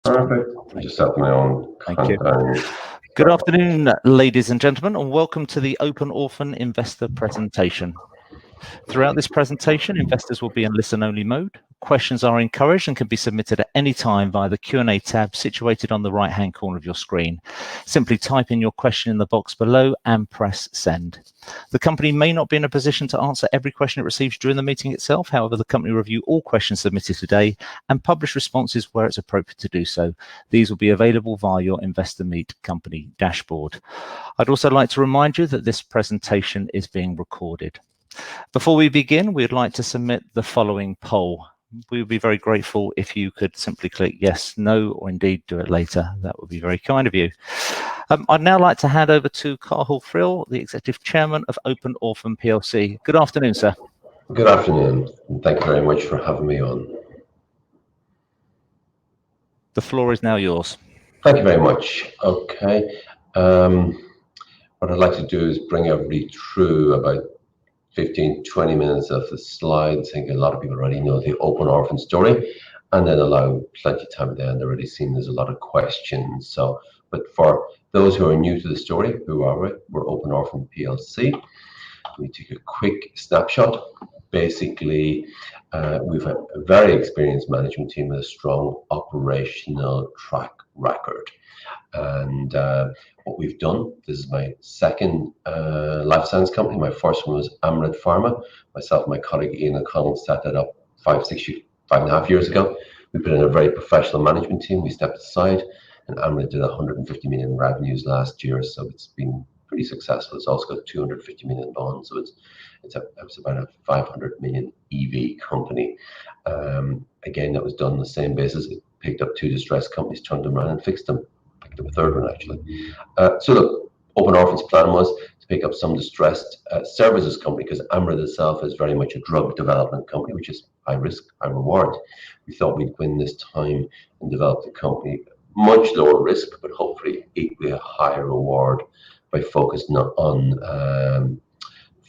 Perfect. I just set my own countdown. Good afternoon, ladies and gentlemen, and welcome to the Open Orphan Investor presentation. Throughout this presentation, investors will be in listen-only mode. Questions are encouraged and can be submitted at any time via the Q&A tab situated on the right-hand corner of your screen. Simply type in your question in the box below and press send. The company may not be in a position to answer every question it receives during the meeting itself. However, the company will review all questions submitted today and publish responses where it's appropriate to do so. These will be available via your Investor Meet company dashboard. I'd also like to remind you that this presentation is being recorded. Before we begin, we'd like to submit the following poll. We would be very grateful if you could simply click yes, no, or indeed do it later. That would be very kind of you. I'd now like to hand over to Cathal Friel, the Executive Chairman of Open Orphan PLC. Good afternoon, sir. Good afternoon, and thank you very much for having me on. The floor is now yours. Thank you very much. Okay. What I'd like to do is bring everybody through about 15-20 minutes of the slides. I think a lot of people already know the Open Orphan story, and then allow plenty of time at the end. I've already seen there's a lot of questions. But for those who are new to the story, who are we? We're Open Orphan PLC. We take a quick snapshot. Basically, we've a very experienced management team with a strong operational track record. And what we've done, this is my second life science company. My first one was Amryt Pharma. Myself and my colleague Ian O'Connell set that up 5.5 years ago. We put in a very professional management team. We stepped aside, and Amryt did 150 million revenues last year, so it's been pretty successful. It's also got 250 million bonds, so it's about a 500 million EV company. Again, that was done on the same basis. It picked up two distressed companies, turned them around and fixed them. Picked up a third one, actually. So look, Open Orphan's plan was to pick up some distressed services company, because Amryt itself is very much a drug development company, which is high risk, high reward. We thought we'd win this time and develop the company much lower risk, but hopefully equally a higher reward by focusing on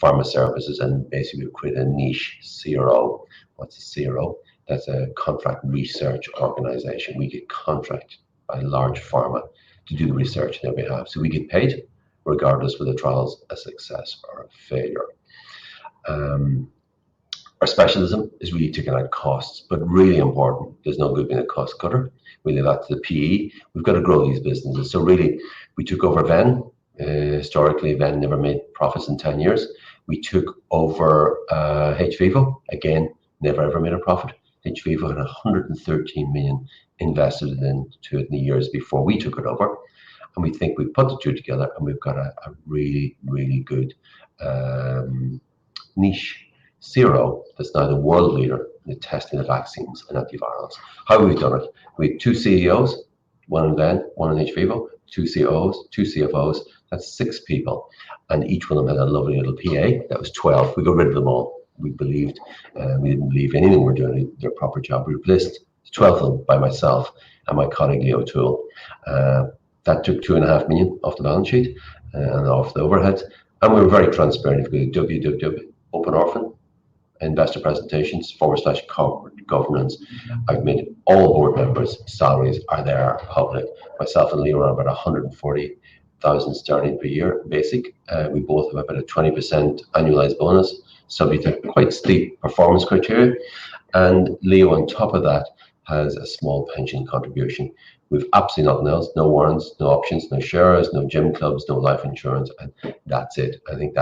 pharma services, and basically create a niche CRO. What's a CRO? That's a contract research organization. We get contracted by large pharma to do the research on their behalf. So we get paid regardless whether the trial's a success or a failure. Our specialism is really taking out costs, but really important, there's no good being a cost cutter. We leave that to the PE. We've got to grow these businesses. So really, we took over Venn. Historically, Venn never made profits in 10 years. We took over hVIVO. Again, never ever made a profit. hVIVO had 113 million invested into it in the years before we took it over. And we think we put the two together, and we've got a really, really good niche CRO that's now the world leader in the testing of vaccines and antivirals. How have we done it? We had two CEOs, one in Venn, one in hVIVO, two COOs, two CFOs. That's 6 people. And each one of them had a lovely little PA. That was 12. We got rid of them all. We believed, we didn't believe anything we're doing their proper job. We replaced 12 of them by myself and my colleague Leo Toole. That took 2.5 million off the balance sheet and off the overhead. And we were very transparent. If we go to www.openorphan investor presentations / governance, I've made all board members' salaries are there public. Myself and Leo are about 140,000 sterling per year basic. We both have about a 20% annualized bonus, subject to quite steep performance criteria. And Leo, on top of that, has a small pension contribution. We've absolutely nothing else, no warrants, no options, no shares, no gym clubs, no life insurance, and that's it. I think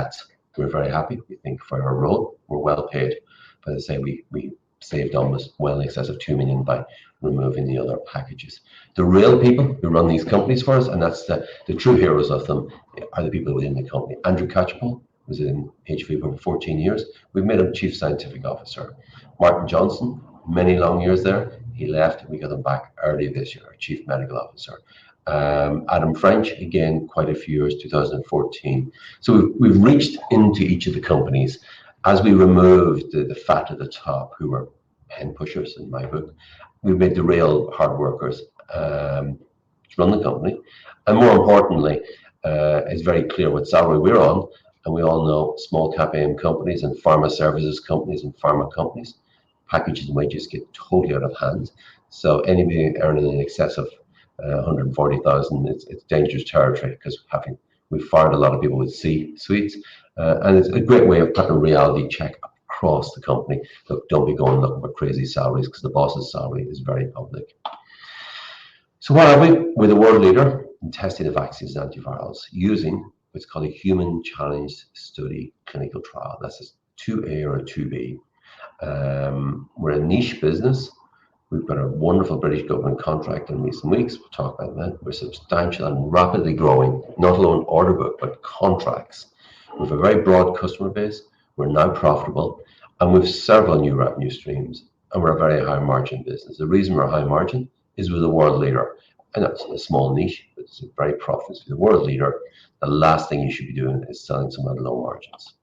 we're very happy. We think for our role, we're well paid. But as I say, we saved almost well in excess of 2 million by removing the other packages. The real people who run these companies for us, and that's the true heroes of them, are the people within the company. Andrew Catchpole was in hVIVO for 14 years. We've made him Chief Scientific Officer. Martin Johnson, many long years there. He left, and we got him back early this year, our Chief Medical Officer. Adam French, again, quite a few years, 2014. So we've reached into each of the companies as we removed the fat at the top, who were pen pushers in my book. We've made the real hard workers to run the company. And more importantly, it's very clear what salary we're on. And we all know small cap AM companies and pharma services companies and pharma companies, packages and wages get totally out of hand. So anybody earning in excess of 140,000, it's dangerous territory, because we've fired a lot of people with C-suites, and it's a great way of putting a reality check across the company. Look, don't be going looking for crazy salaries, because the boss's salary is very public. So what are we? We're the world leader in testing of vaccines and antivirals using what's called a human challenge study clinical trial. That's a 2A or a 2B. We're a niche business. We've got a wonderful British government contract in recent weeks. We'll talk about that. We're substantial and rapidly growing, not alone order book, but contracts. We have a very broad customer base. We're now profitable, and we have several new revenue streams, and we're a very high margin business. The reason we're high margin is we're the world leader, and that's a small niche, but it's a very profitable. The world leader, the last thing you should be doing is selling some at low margins.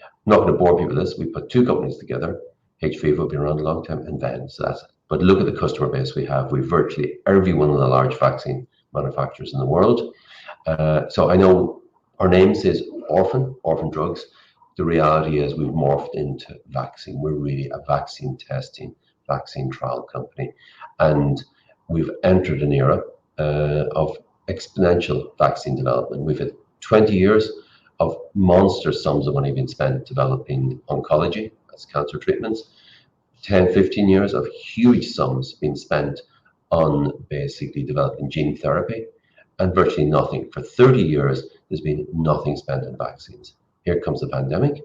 I'm not going to bore people with this. We put two companies together. hVIVO will be around a long time, and then so that's it. But look at the customer base we have. We've virtually every one of the large vaccine manufacturers in the world. So I know our name says orphan drugs. The reality is we've morphed into vaccine. We're really a vaccine testing, vaccine trial company. And we've entered an era of exponential vaccine development. We've had 20 years of monster sums of money being spent developing oncology, as cancer treatments, 10, 15 years of huge sums being spent on basically developing gene therapy, and virtually nothing. For 30 years, there's been nothing spent on vaccines. Here comes the pandemic,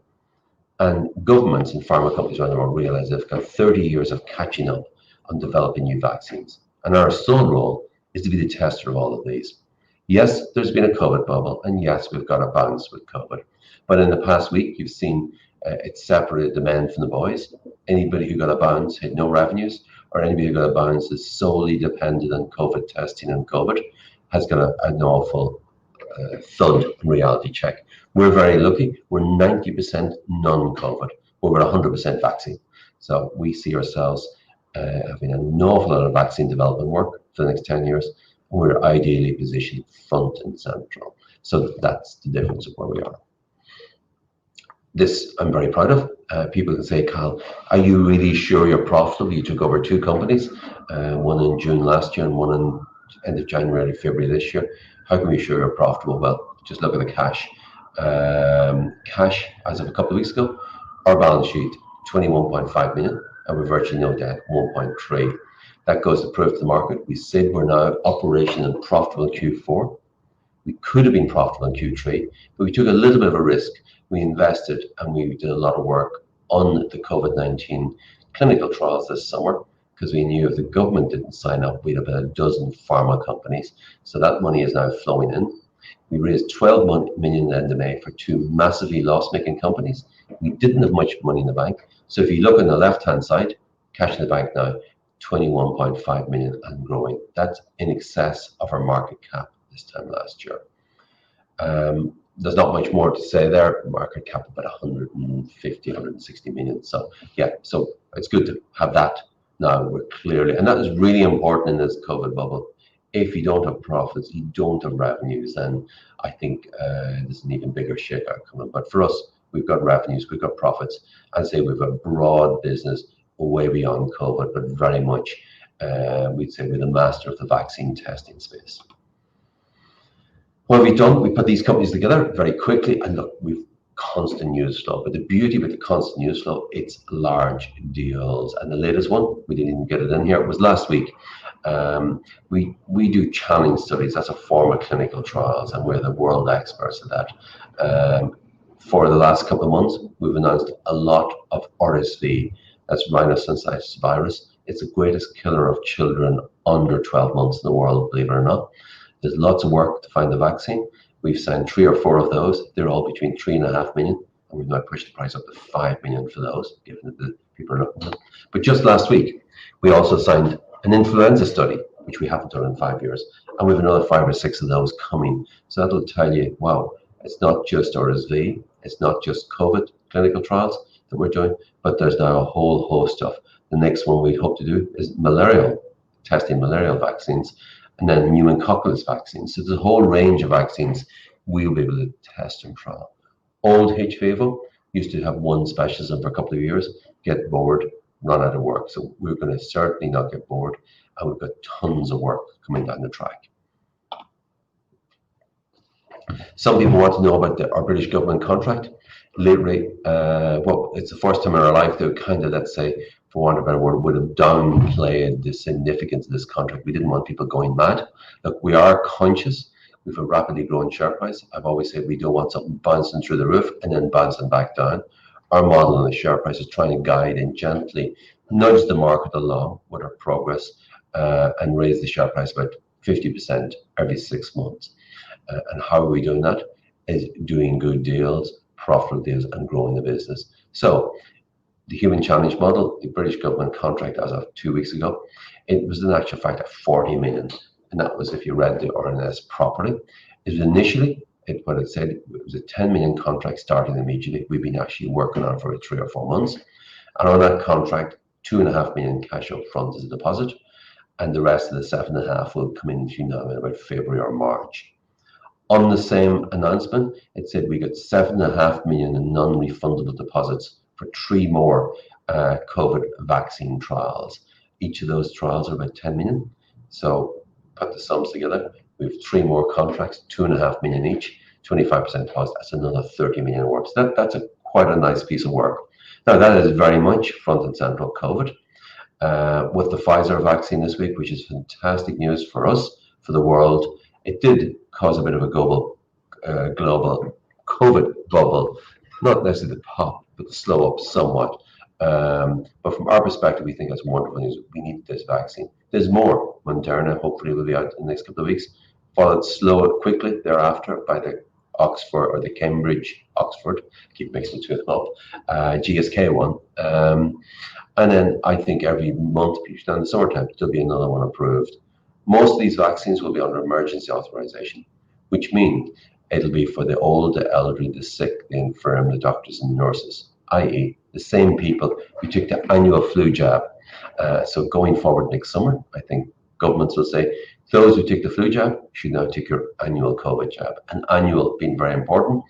and governments and pharma companies around the world realize they've got 30 years of catching up on developing new vaccines. And our sole role is to be the tester of all of these. Yes, there's been a COVID bubble, and yes, we've got a bounce with COVID. But in the past week, you've seen it separated the men from the boys. Anybody who got a bounce had no revenues, or anybody who got a bounce is solely dependent on COVID testing and COVID has got an awful thud reality check. We're very lucky. We're 90% non-COVID. We're 100% vaccine. So we see ourselves having an awful lot of vaccine development work for the next 10 years. We're ideally positioned front and central. So that's the difference of where we are. This I'm very proud of. People can say, Carl, are you really sure you're profitable? You took over two companies, one in June last year and one in end of January, February this year. How can we be sure you're profitable? Well, just look at the cash. Cash, as of a couple of weeks ago, our balance sheet, 21.5 million, and we're virtually no debt, 1.3. That goes to prove to the market. We said we're now operational and profitable in Q4. We could have been profitable in Q3, but we took a little bit of a risk. We invested and we did a lot of work on the COVID-19 clinical trials this summer, because we knew if the government didn't sign up, we'd have a dozen pharma companies. So that money is now flowing in. We raised 12 million in May for two massively loss-making companies. We didn't have much money in the bank. So if you look on the left-hand side, cash in the bank now, 21.5 million and growing. That's in excess of our market cap this time last year. There's not much more to say there. Market cap about 150, 160 million. So yeah, so it's good to have that now. We're clearly, and that is really important in this COVID bubble. If you don't have profits, you don't have revenues, then I think there's an even bigger shakeout coming. But for us, we've got revenues, we've got profits. I'd say we've a broad business way beyond COVID, but very much, we'd say we're the master of the vaccine testing space. What have we done? We put these companies together very quickly, and look, we've constant news flow. But the beauty with the constant news flow, it's large deals. And the latest one, we didn't even get it in here, it was last week. We do challenge studies. That's a form of clinical trials, and we're the world experts at that. For the last couple of months, we've announced a lot of RSV. That's rhinosinusitis virus. It's the greatest killer of children under 12 months in the world, believe it or not. There's lots of work to find the vaccine. We've signed 3 or 4 of those. They're all between 3.5 million, and we've now pushed the price up to 5 million for those, given that the people are looking at them. But just last week, we also signed an influenza study, which we haven't done in 5 years, and we have another 5 or 6 of those coming. So that'll tell you, wow, it's not just RSV, it's not just COVID clinical trials that we're doing, but there's now a whole host of. The next one we hope to do is malarial, testing malarial vaccines, and then pneumococcal vaccines. So there's a whole range of vaccines we'll be able to test and trial. Old hVIVO used to have one specialism for a couple of years, get bored, run out of work. So we're going to certainly not get bored, and we've got tons of work coming down the track. Some people want to know about our British government contract. Literally, well, it's the first time in our life that kind of, let's say, for want of a better word, would have downplayed the significance of this contract. We didn't want people going mad. Look, we are conscious. We've a rapidly growing share price. I've always said we don't want something bouncing through the roof and then bouncing back down. Our model on the share price is trying to guide and gently nudge the market along with our progress and raise the share price about 50% every 6 months. And how are we doing that? Is doing good deals, profitable deals, and growing the business. So the human challenge model, the British government contract as of 2 weeks ago, it was in actual fact at 40 million. And that was if you read the RNS properly. It was initially, what it said, it was a 10 million contract starting immediately. We've been actually working on it for 3 or 4 months. And on that contract, 2.5 million cash up front as a deposit. And the rest of the 7.5 will come in between now and about February or March. On the same announcement, it said we got 7.5 million in non-refundable deposits for 3 more COVID vaccine trials. Each of those trials are about 10 million. So put the sums together, we have 3 more contracts, 2.5 million each, 25% deposit. That's another 30 million work. So that's quite a nice piece of work. Now that is very much front and central COVID. With the Pfizer vaccine this week, which is fantastic news for us, for the world. It did cause a bit of a global COVID bubble, not necessarily the pop, but to slow up somewhat. But from our perspective, we think that's wonderful news. We need this vaccine. There's more. Moderna hopefully will be out in the next couple of weeks, followed quickly thereafter by the Oxford or the Cambridge Oxford. Keep mixing two of them up. GSK one. And then I think every month, down the summertime, there'll be another one approved. Most of these vaccines will be under emergency authorization, which means it'll be for the old, the elderly, the sick, the infirm, the doctors and nurses, i.e. the same people who took the annual flu jab. So going forward next summer, I think governments will say, those who take the flu jab should now take your annual COVID jab. And annual being very important.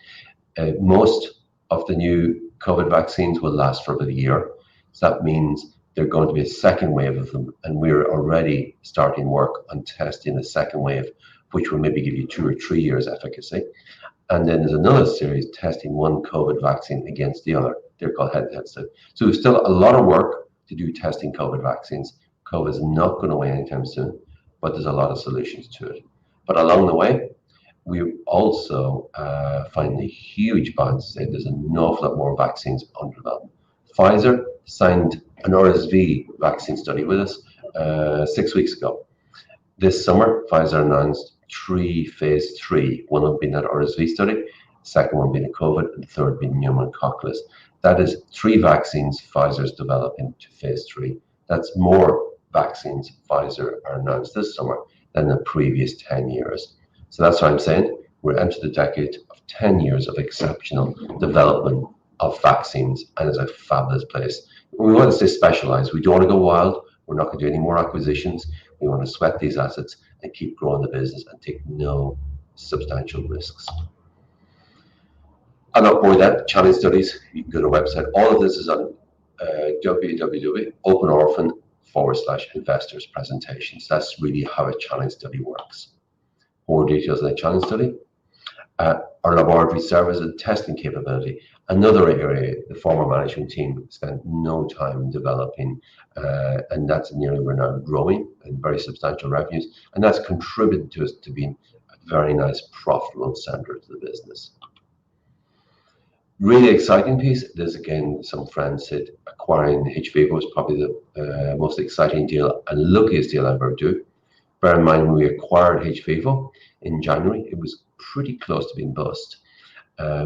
Most of the new COVID vaccines will last for about a year. So that means there's going to be a second wave of them, and we're already starting work on testing the second wave, which will maybe give you 2 or 3 years efficacy. And then there's another series testing one COVID vaccine against the other. They're called head-to-head studies. So there's still a lot of work to do testing COVID vaccines. COVID is not going away anytime soon, but there's a lot of solutions to it. But along the way, we also find a huge balance to say there's an awful lot more vaccines under development. Pfizer signed an Rsv vaccine study with us 6 weeks ago. This summer, Pfizer announced 3 phase 3. One of them being that Rsv study, second one being a COVID, and the third being pneumococcal. That is 3 vaccines Pfizer's developing to phase 3. That's more vaccines Pfizer are announced this summer than the previous 10 years. So that's what I'm saying. We're entering the decade of 10 years of exceptional development of vaccines, and it's a fabulous place. We want to stay specialized. We don't want to go wild. We're not going to do any more acquisitions. We want to sweat these assets and keep growing the business and take no substantial risks. I'll not bore that. Challenge studies, you can go to our website. All of this is on www.openorphan.com/investors presentations. That's really how a challenge study works. More details on a challenge study. Our laboratory service and testing capability. Another area the former management team spent no time developing, and that's an area we're now growing and very substantial revenues, and that's contributed to us to being a very nice, profitable center to the business. Really exciting piece. There's again, some friends said acquiring hVIVO was probably the most exciting deal and luckiest deal I've ever do. Bear in mind, when we acquired hVIVO in January, it was pretty close to being bust.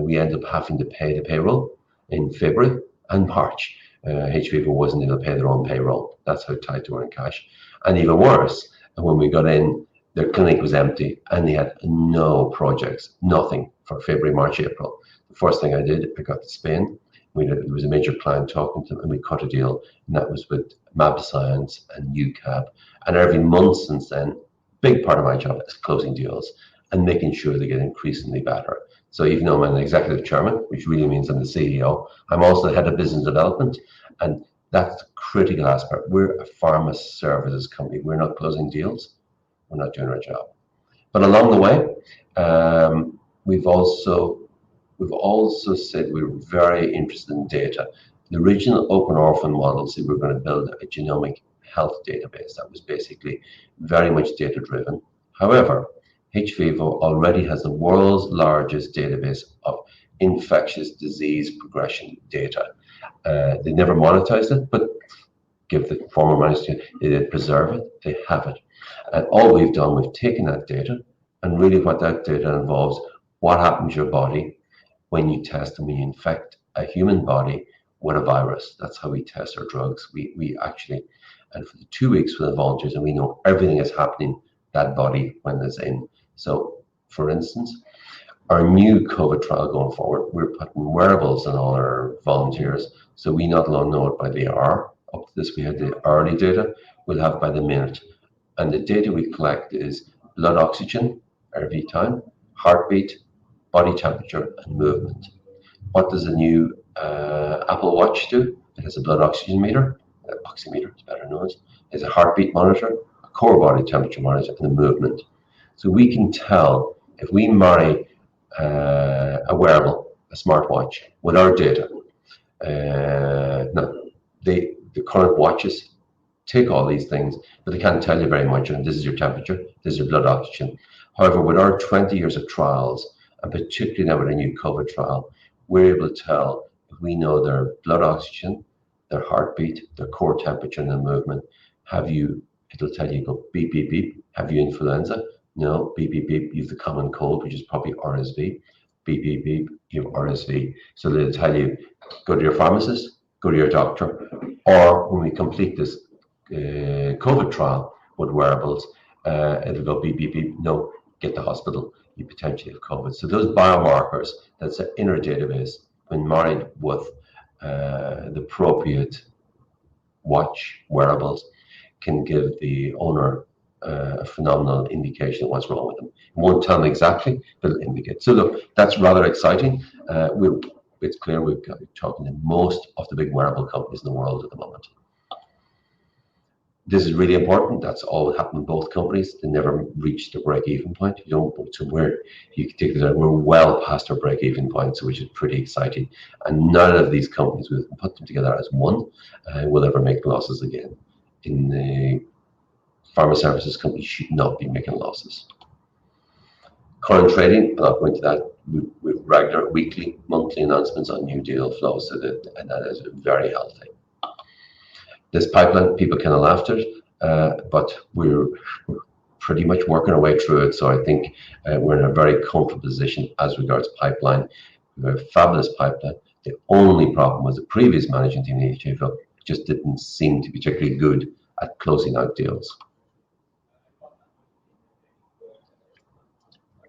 We ended up having to pay the payroll in February and March. hVIVO wasn't able to pay their own payroll. That's how tight they were in cash. And even worse, when we got in, their clinic was empty and they had no projects, nothing for February, March, April. The first thing I did, I got to Spain. There was a major client talking to them, and we cut a deal, and that was with Mab Science and UCAB. And every month since then, big part of my job is closing deals and making sure they get increasingly better. So even though I'm an executive chairman, which really means I'm the CEO, I'm also the head of business development, and That's the critical aspect. We're a pharma services company. We're not closing deals. We're not doing our job. But along the way, we've also said we're very interested in data. The original open orphan model said we're going to build a genomic health database that was basically very much data driven. However, hVIVO already has the world's largest database of infectious disease progression data. They never monetized it, but give the former management, they did preserve it, they have it. And all we've done, we've taken that data, and really what that data involves, what happens to your body when you test and we infect a human body with a virus. That's how we test our drugs. We actually, and for the 2 weeks with the volunteers, and we know everything is happening that body when it's in. So, for instance, our new COVID trial going forward, we're putting wearables on all our volunteers, so we not alone know it by the hour. Up to this, we had the hourly data. We'll have by the minute, and the data we collect is blood oxygen, RV time, heartbeat, body temperature, and movement. What does a new Apple Watch do? It has a blood oxygen meter, oximeter, it's better known as. It has a heartbeat monitor, a core body temperature monitor, and a movement. So we can tell if we marry a wearable, a smartwatch, with our data. Now, the current watches take all these things, but they can't tell you very much. And this is your temperature, this is your blood oxygen. However, with our 20 years of trials, and particularly now with a new COVID trial, we're able to tell if we know their blood oxygen, their heartbeat, their core temperature, and their movement. It'll tell you, go beep, beep, beep. Have you influenza? No, beep, beep, beep. You have the common cold, which is probably RSV. Beep, beep, beep. You have RSV. So they'll tell you, go to your pharmacist, go to your doctor, or when we complete this COVID trial with wearables, it'll go beep, beep, beep. No, get to hospital. You potentially have COVID. So those biomarkers that's in our database, when married with the appropriate watch wearables, can give the owner a phenomenal indication of what's wrong with them. It won't tell them exactly, but it'll indicate. So look, that's rather exciting. It's clear we're talking to most of the big wearable companies in the world at the moment. This is really important. That's all that happened in both companies. They never reached the break-even point. We're well past our break-even point, so which is pretty exciting. And none of these companies, we can put them together as one, will ever make losses again. In the pharma services company should not be making losses. Current trading, I'm not going to that. We've regular weekly, monthly announcements on new deal flow, and that is very healthy. This pipeline, people kind of laughed at it, but we're pretty much working our way through it. So I think we're in a very comfortable position as regards pipeline. We have a fabulous pipeline. The only problem was the previous management team in hVIVO just didn't seem to be particularly good at closing out deals.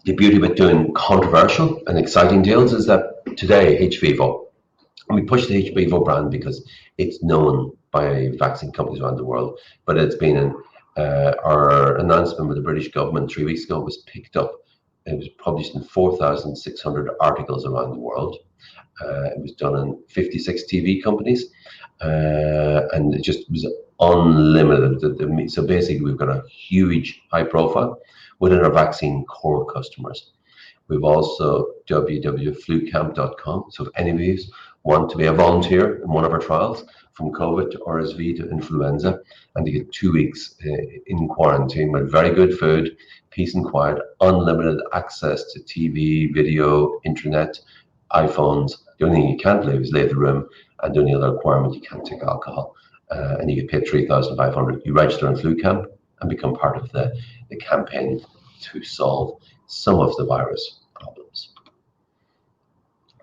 The beauty about doing controversial and exciting deals is that today, hVIVO, we push the hVIVO brand because it's known by vaccine companies around the world, but it's been our announcement with the British government 3 weeks ago was picked up. It was published in 4,600 articles around the world. It was done in 56 TV companies, and it just was unlimited. So basically, we've got a huge high profile within our vaccine core customers. We've also www.flucamp.com. So if any of you want to be a volunteer in one of our trials, from COVID to RSV to influenza, and to get 2 weeks in quarantine with very good food, peace and quiet, unlimited access to TV, video, internet, iPhones. The only thing you can't leave is leave the room, and the only other requirement, you can't take alcohol. And you get paid $3,500. You register on FluCamp and become part of the campaign to solve some of the virus problems.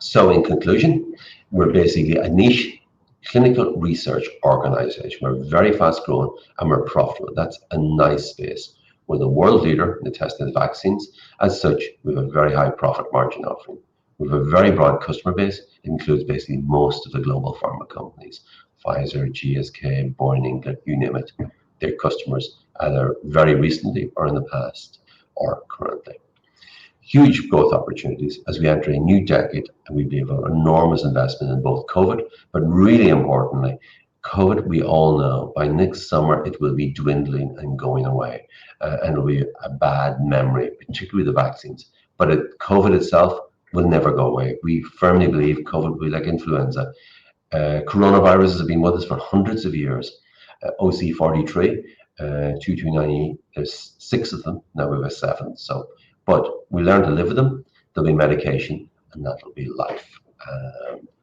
So in conclusion, we're basically a niche clinical research organization. We're very fast growing and we're profitable. That's a nice space. We're the world leader in the testing of vaccines. As such, we have a very high profit margin offering. We have a very broad customer base. It includes basically most of the global pharma companies. Pfizer, GSK, Boehringer, you name it. They're customers either very recently or in the past or currently. Huge growth opportunities as we enter a new decade, and we believe an enormous investment in both COVID, but really importantly, COVID, we all know by next summer it will be dwindling and going away, and it'll be a bad memory, particularly the vaccines. But COVID itself will never go away. We firmly believe COVID will be like influenza. Coronaviruses have been with us for hundreds of years. OC43, 229E, there's 6 of them, now we have a 7th. So, but we learn to live with them. There'll be medication, and that'll be life.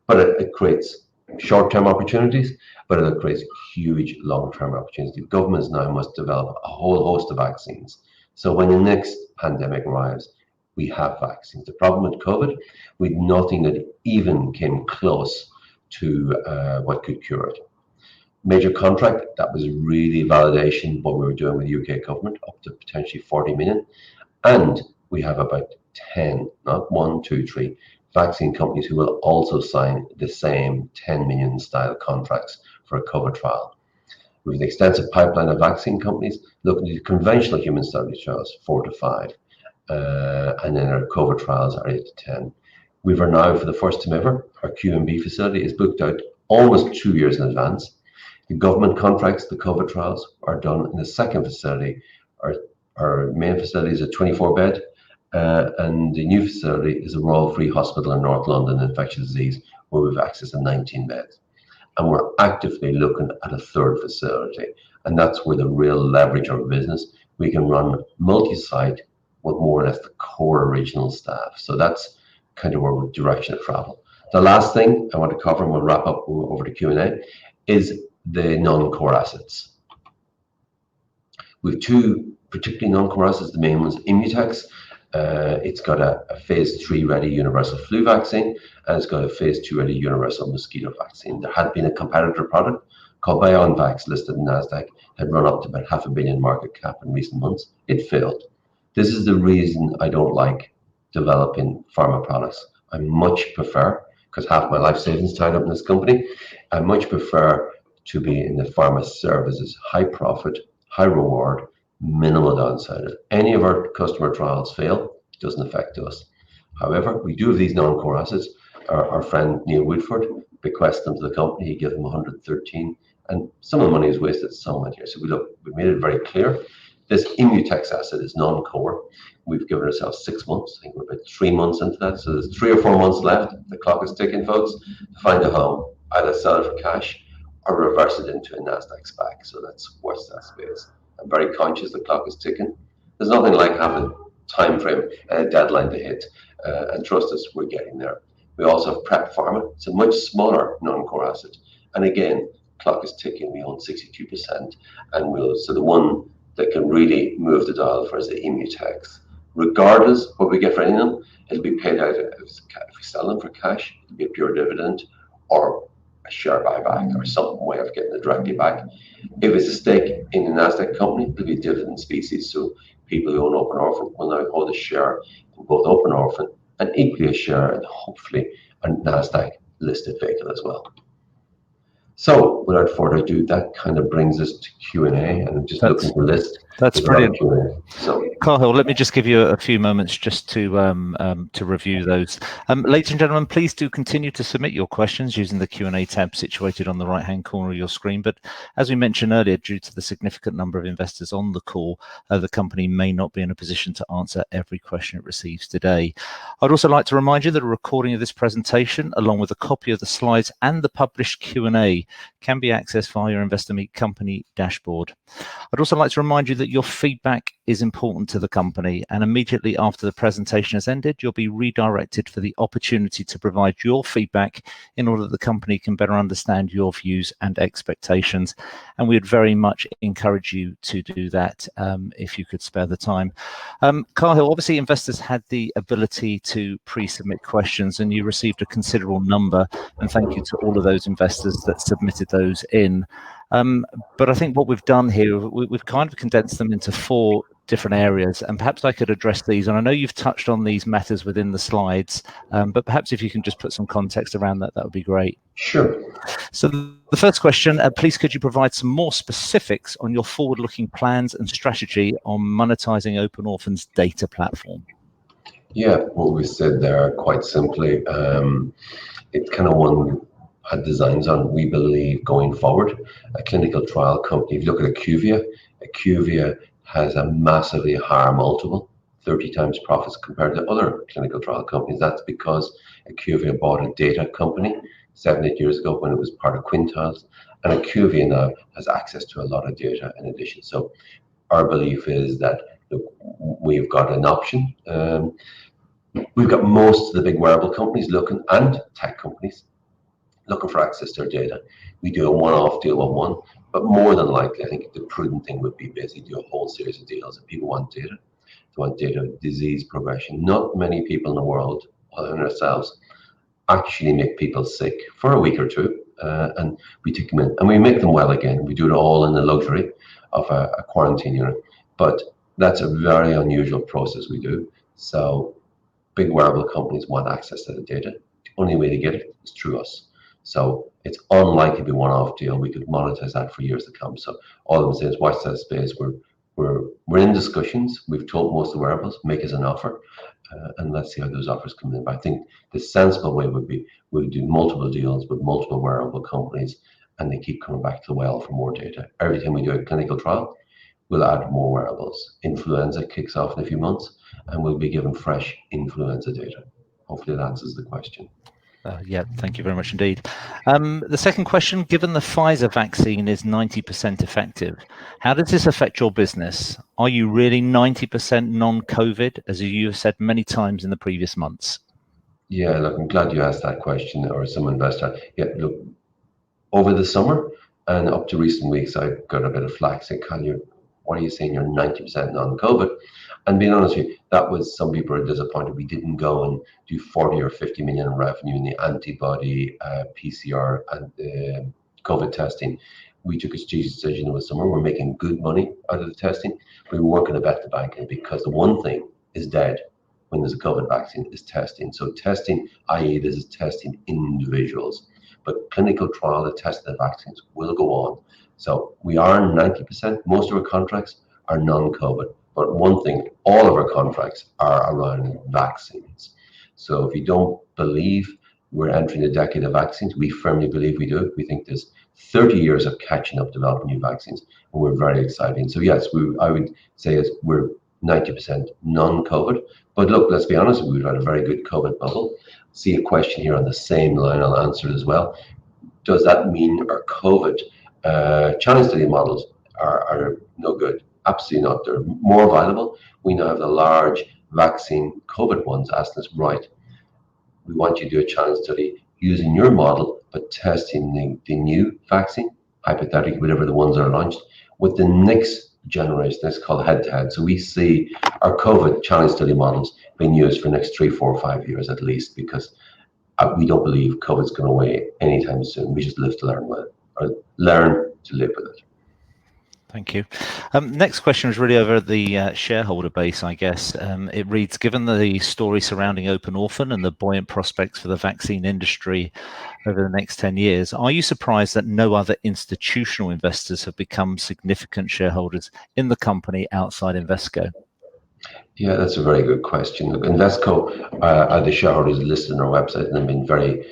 But it creates short-term opportunities, but it creates huge long-term opportunities. Governments now must develop a whole host of vaccines. So when the next pandemic arrives, we have vaccines. The problem with COVID, we had nothing that even came close to what could cure it. Major contract, that was really validation what we were doing with the UK government, up to potentially 40 million. And we have about 10, not 1, 2, 3, vaccine companies who will also sign the same 10 million style contracts for a COVID trial. We have an extensive pipeline of vaccine companies looking at conventional human study trials, 4 to 5. And then our COVID trials are 8 to 10. We are now, for the first time ever, our QMB facility is booked out almost 2 years in advance. The government contracts, the COVID trials, are done in the second facility. Our main facility is a 24-bed, and the new facility is a Royal Free Hospital in North London, infectious disease, where we've access to 19 beds. And we're actively looking at a 3rd facility, and that's where the real leverage of our business. We can run multi-site with more or less the core regional staff. So that's kind of our direction of travel. The last thing I want to cover, and we'll wrap up over to Q&A, is the non-core assets. We have 2 particularly non-core assets. The main one's Immutex. It's got a phase 3 ready universal flu vaccine, and it's got a phase 2 ready universal mosquito vaccine. There had been a competitor product called BioNvax listed in NASDAQ, had run up to about $500 million market cap in recent months. It failed. This is the reason I don't like developing pharma products. I much prefer, because half my life savings tied up in this company, I much prefer to be in the pharma services, high profit, high reward, minimal downside. If any of our customer trials fail, it doesn't affect us. However, we do have these non-core assets. Our friend Neil Woodford bequests them to the company. He gave them 113, and some of the money is wasted, some went here. So we made it very clear. This Immutex asset is non-core. We've given ourselves 6 months. I think we're about 3 months into that. So there's 3 or 4 months left. The clock is ticking, folks, to find a home. Either sell it for cash or reverse it into a NASDAQ SPAC. So that's watch that space. I'm very conscious the clock is ticking. There's nothing like having time frame and a deadline to hit. And trust us, we're getting there. We also have Prep Pharma. It's a much smaller non-core asset. And again, clock is ticking. We own 62%. And so the one that can really move the dial for us is the Immutex. Regardless of what we get for any of them, it'll be paid out if we sell them for cash, it'll be a pure dividend or a share buyback or some way of getting it directly back. If it's a stake in the NASDAQ company, it'll be dividend species. So people who own Open Orphan will now hold a share in both Open Orphan and equally a share and hopefully a NASDAQ listed vehicle as well. So without further ado, that kind of brings us to Q&A, and I'm just looking at the list. That's brilliant. So, Cahill, let me just give you a few moments just to review those. Ladies and gentlemen, please do continue to submit your questions using the Q&A tab situated on the right-hand corner of your screen. But as we mentioned earlier, due to the significant number of investors on the call, the company may not be in a position to answer every question it receives today. I'd also like to remind you that a recording of this presentation, along with a copy of the slides and the published Q&A, can be accessed via your Investor Meet company dashboard. I'd also like to remind you that your feedback is important to the company, and immediately after the presentation has ended, you'll be redirected for the opportunity to provide your feedback in order that the company can better understand your views and expectations. And we would very much encourage you to do that if you could spare the time. Cahill, obviously investors had the ability to pre-submit questions, and you received a considerable number, and thank you to all of those investors that submitted those in. But I think what we've done here, we've kind of condensed them into 4 different areas, and perhaps I could address these. And I know you've touched on these matters within the slides, but perhaps if you can just put some context around that, that would be great. Sure. So the first question, please could you provide some more specifics on your forward-looking plans and strategy on monetizing Open Orphan's data platform? Yeah, what we said there quite simply, it's kind of one had designs on, we believe, going forward. A clinical trial company, if you look at Acuvia has a massively higher multiple, 30 times profits compared to other clinical trial companies. That's because Acuvia bought a data company 7-8 years ago when it was part of Quintiles, and Acuvia now has access to a lot of data in addition. So our belief is that, look, we've got an option. We've got most of the big wearable companies looking, and tech companies looking for access to our data. We do a one-off deal with one, but more than likely, I think the prudent thing would be basically do a whole series of deals. If people want data, they want data of disease progression. Not many people in the world, other than ourselves, actually make people sick for a week or two, and we take them in and we make them well again. We do it all in the luxury of a quarantine unit, but that's a very unusual process we do. So big wearable companies want access to the data. The only way to get it is through us. So it's unlikely to be one-off deal. We could monetize that for years to come. So all I'm saying is watch that space. We're in discussions. We've told most of the wearables, make us an offer, and let's see how those offers come in. But I think the sensible way would be we would do multiple deals with multiple wearable companies, and they keep coming back to the well for more data. Every time we do a clinical trial, we'll add more wearables. Influenza kicks off in a few months, and we'll be given fresh influenza data. Hopefully that answers the question. Yeah, thank you very much indeed. The second question, given the Pfizer vaccine is 90% effective, how does this affect your business? Are you really 90% non-COVID, as you have said many times in the previous months? Yeah, look, I'm glad you asked that question, or some investor. Yeah, look, over the summer and up to recent weeks, I got a bit of flack saying, "Colin, what are you saying? You're 90% non-COVID?" And being honest with you, that was, some people are disappointed we didn't go and do 40 or 50 million in revenue in the antibody, PCR, and COVID testing. We took a strategic decision over the summer. We're making good money out of the testing. We weren't going to bet the bank, because the one thing is dead when there's a COVID vaccine is testing. So testing, i.e. this is testing individuals, but clinical trial that test the vaccines will go on. So we are 90%. Most of our contracts are non-COVID. But one thing, all of our contracts are around vaccines. So if you don't believe we're entering a decade of vaccines, we firmly believe we do. We think there's 30 years of catching up developing new vaccines, and we're very excited. So yes, I would say we're 90% non-COVID. But look, let's be honest, we've had a very good COVID bubble. See a question here on the same line, I'll answer it as well. Does that mean our COVID challenge study models are no good? Absolutely not. They're more valuable. We now have the large vaccine COVID ones asking us, right, we want you to do a challenge study using your model, but testing the new vaccine, hypothetically, whatever the ones that are launched, with the next generation. That's called head-to-head. So we see our COVID challenge study models being used for the next 3, 4, 5 years at least, because we don't believe COVID's going away anytime soon. We just live to learn with it, or learn to live with it. Thank you. Next question is really over the shareholder base, I guess. It reads, given the story surrounding Open Orphan and the buoyant prospects for the vaccine industry over the next 10 years, are you surprised that no other institutional investors have become significant shareholders in the company outside Invesco? Yeah, that's a very good question. Look, Invesco are the shareholders listed on our website and have been very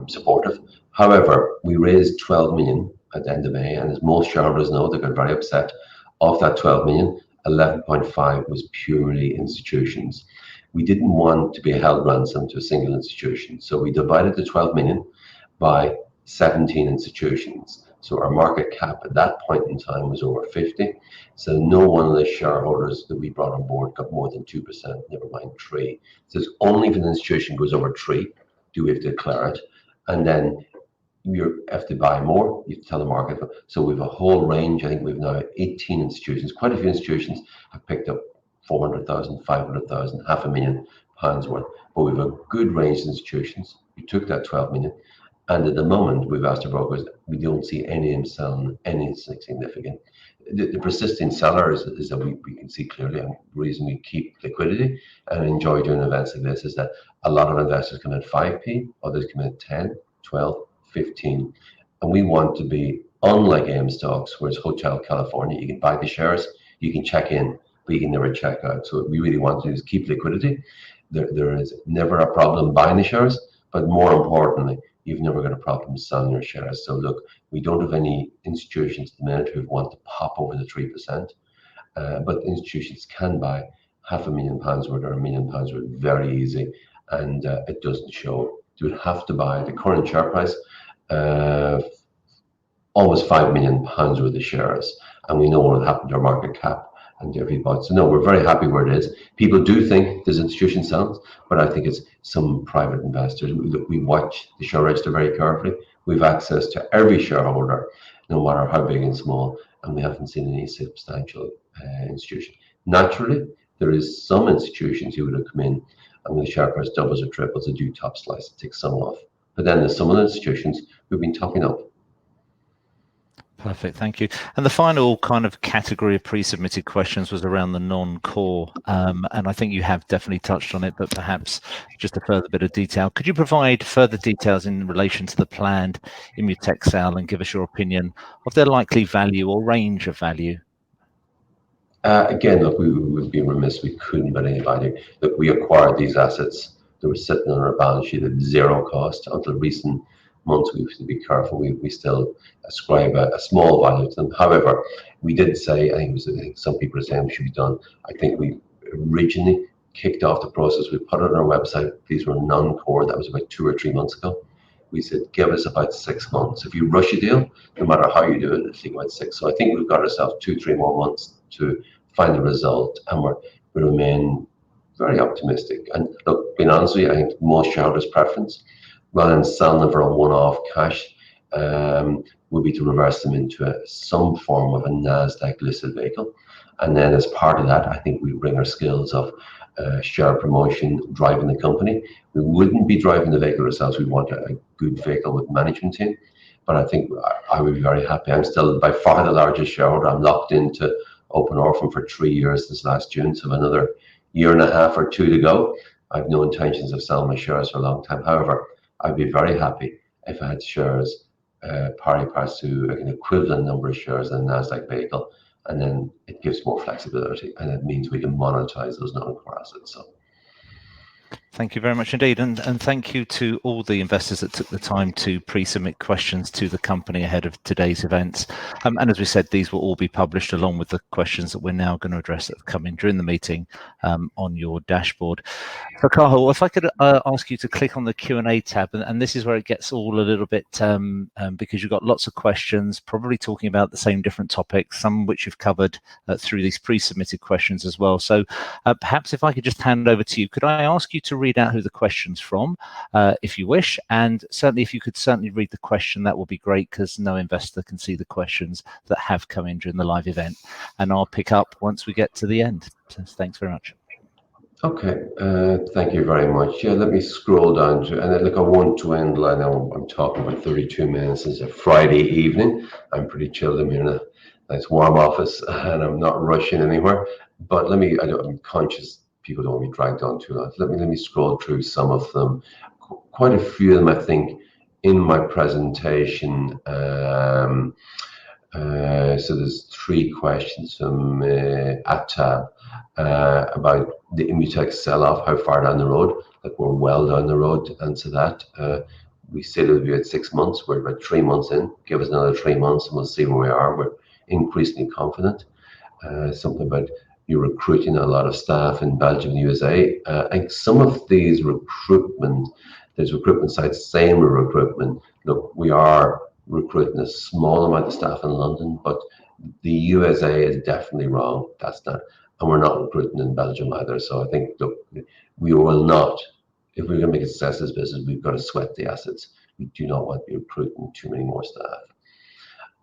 supportive. However, we raised 12 million at the end of May, and as most shareholders know, they got very upset. Of that 12 million, 11.5 was purely institutions. We didn't want to be held ransom to a single institution, so we divided the 12 million by 17 institutions. So our market cap at that point in time was over 50. So no one of the shareholders that we brought on board got more than 2%, never mind 3. So it's only if an institution goes over 3 do we have to declare it. And then you have to buy more, you have to tell the market. So we have a whole range. I think we've now 18 institutions. Quite a few institutions have picked up 400,000, 500,000, £500,000 worth. But we have a good range of institutions. We took that 12 million. And at the moment, we've asked our brokers, we don't see any of them selling anything significant. The persistent sellers is that we can see clearly, and the reason we keep liquidity and enjoy doing events like this is that a lot of investors come in at 5p, others come in at 10, 12, 15. And we want to be unlike AIM stocks, whereas Hotel California, you can buy the shares, you can check in, but you can never check out. So what we really want to do is keep liquidity. There is never a problem buying the shares, but more importantly, you've never got a problem selling your shares. So look, we don't have any institutions at the minute who want to pop over the 3%, but institutions can buy £500,000 worth or £1 million worth very easy, and it doesn't show. You would have to buy the current share price, almost £5 million worth of shares, and we know what will happen to our market cap and every bought. So no, we're very happy where it is. People do think there's institution selling, but I think it's some private investors. We watch the share register very carefully. We've access to every shareholder, no matter how big and small, and we haven't seen any substantial institution. Naturally, there is some institutions who would have come in, and when the share price doubles or triples, they do top slice and take some off. But then there's some of the institutions who've been topping up. Perfect, thank you. And the final kind of category of pre-submitted questions was around the non-core, and I think you have definitely touched on it, but perhaps just a further bit of detail. Could you provide further details in relation to the planned Immutech sale and give us your opinion of their likely value or range of value? Again, look, we would be remiss, we couldn't bet anybody. Look, we acquired these assets that were sitting on our balance sheet at zero cost. Until recent months, we have to be careful. We still ascribe a small value to them. However, we did say, I think some people are saying we should be done. I think we originally kicked off the process. We put it on our website. These were non-core. That was about 2 or 3 months ago. We said, give us about 6 months. If you rush a deal, no matter how you do it, it'll take about 6. So I think we've got ourselves 2-3 more months to find the result, and we remain very optimistic. And look, being honest with you, I think most shareholders' preference, rather than selling them for a one-off cash, would be to reverse them into some form of a NASDAQ listed vehicle. And then as part of that, I think we bring our skills of share promotion, driving the company. We wouldn't be driving the vehicle ourselves. We want a good vehicle with management team. But I think I would be very happy. I'm still by far the largest shareholder. I'm locked into Open Orphan for 3 years this last June, so another 1.5 or 2 years to go. I have no intentions of selling my shares for a long time. However, I'd be very happy if I had shares pari passu, an equivalent number of shares in a NASDAQ vehicle, and then it gives more flexibility, and it means we can monetize those non-core assets. So. Thank you very much indeed, and thank you to all the investors that took the time to pre-submit questions to the company ahead of today's events. And as we said, these will all be published along with the questions that we're now going to address that have come in during the meeting on your dashboard. So Cathal, if I could ask you to click on the Q&A tab, and this is where it gets all a little bit, because you've got lots of questions, probably talking about the same different topics, some which you've covered through these pre-submitted questions as well. So perhaps if I could just hand over to you, could I ask you to read out who the question's from, if you wish, and certainly if you could read the question, that will be great, because no investor can see the questions that have come in during the live event, and I'll pick up once we get to the end. So thanks very much. Okay, thank you very much. Yeah, let me scroll down to, and then look, I won't dwindle. I know I'm talking about 32 minutes. It's a Friday evening. I'm pretty chilled. I'm here in a nice warm office, and I'm not rushing anywhere. But I'm conscious people don't want to be dragged on too long. Let me scroll through some of them. Quite a few of them, I think, in my presentation. So there's 3 questions from Attab about the Immutech sell-off, how far down the road. Like, we're well down the road to answer that. We said it'll be at 6 months. We're about 3 months in. Give us another 3 months and we'll see where we are. We're increasingly confident. Something about you're recruiting a lot of staff in Belgium and USA. I think some of these there's recruitment sites saying we're recruitment. Look, we are recruiting a small amount of staff in London, but the USA is definitely wrong. That's not, and we're not recruiting in Belgium either. So I think, look, we will not, if we're going to make a success of this business, we've got to sweat the assets. We do not want to be recruiting too many more staff.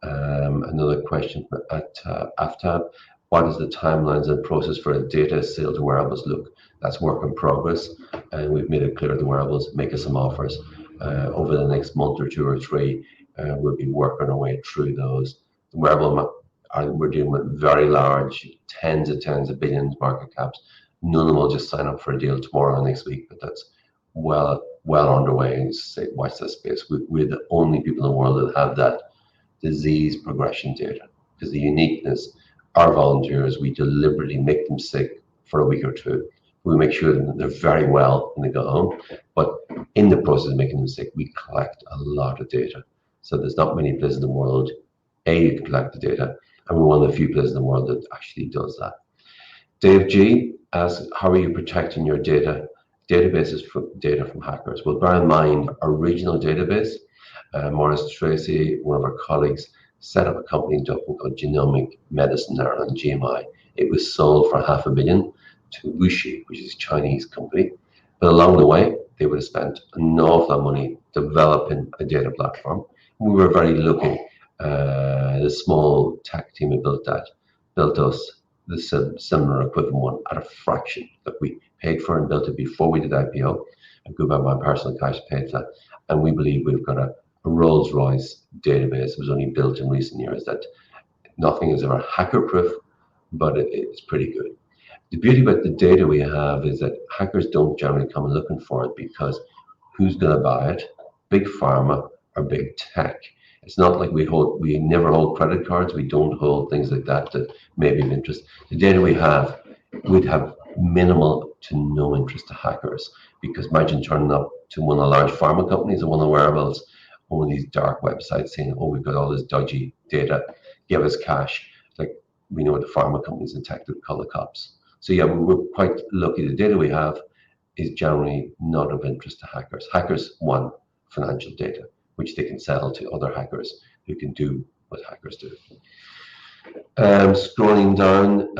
Another question at Aftab. What is the timelines and process for a data sale to wearables? Look, that's work in progress, and we've made it clear to wearables, make us some offers. Over the next month or 2 or 3, we'll be working our way through those. The wearable, we're dealing with very large, tens of billions market caps. None of them will just sign up for a deal tomorrow or next week, but that's well underway. And say, watch this space. We're the only people in the world that have that disease progression data, because the uniqueness, our volunteers, we deliberately make them sick for a week or 2, We make sure that they're very well when they go home. But in the process of making a mistake, we collect a lot of data. So there's not many places in the world, you can collect the data, and we're one of the few places in the world that actually does that. Dave G asks, how are you protecting your databases from data from hackers? Well, bear in mind, our regional database, Maurice Tracy, one of our colleagues, set up a company in Dublin called Genomic Medicine Ireland, GMI. It was sold for $500 million to Wuxi, which is a Chinese company. But along the way, they would have spent an awful lot of money developing a data platform. We were very lucky. The small tech team that built us the similar equivalent one at a fraction that we paid for and built it before we did IPO. And good about my personal cash paid for that. And we believe we've got a Rolls-Royce database. It was only built in recent years that nothing is ever hacker-proof, but it's pretty good. The beauty about the data we have is that hackers don't generally come looking for it because who's going to buy it? Big pharma or big tech. It's not like we never hold credit cards. We don't hold things like that may be of interest. The data we have, we'd have minimal to no interest to hackers, because imagine turning up to one of the large pharma companies or one of the wearables, one of these dark websites saying, oh, we've got all this dodgy data, give us cash. Like, we know the pharma companies and tech that call the cops. So yeah, we're quite lucky. The data we have is generally not of interest to hackers. Hackers want financial data, which they can sell to other hackers who can do what hackers do. Scrolling down,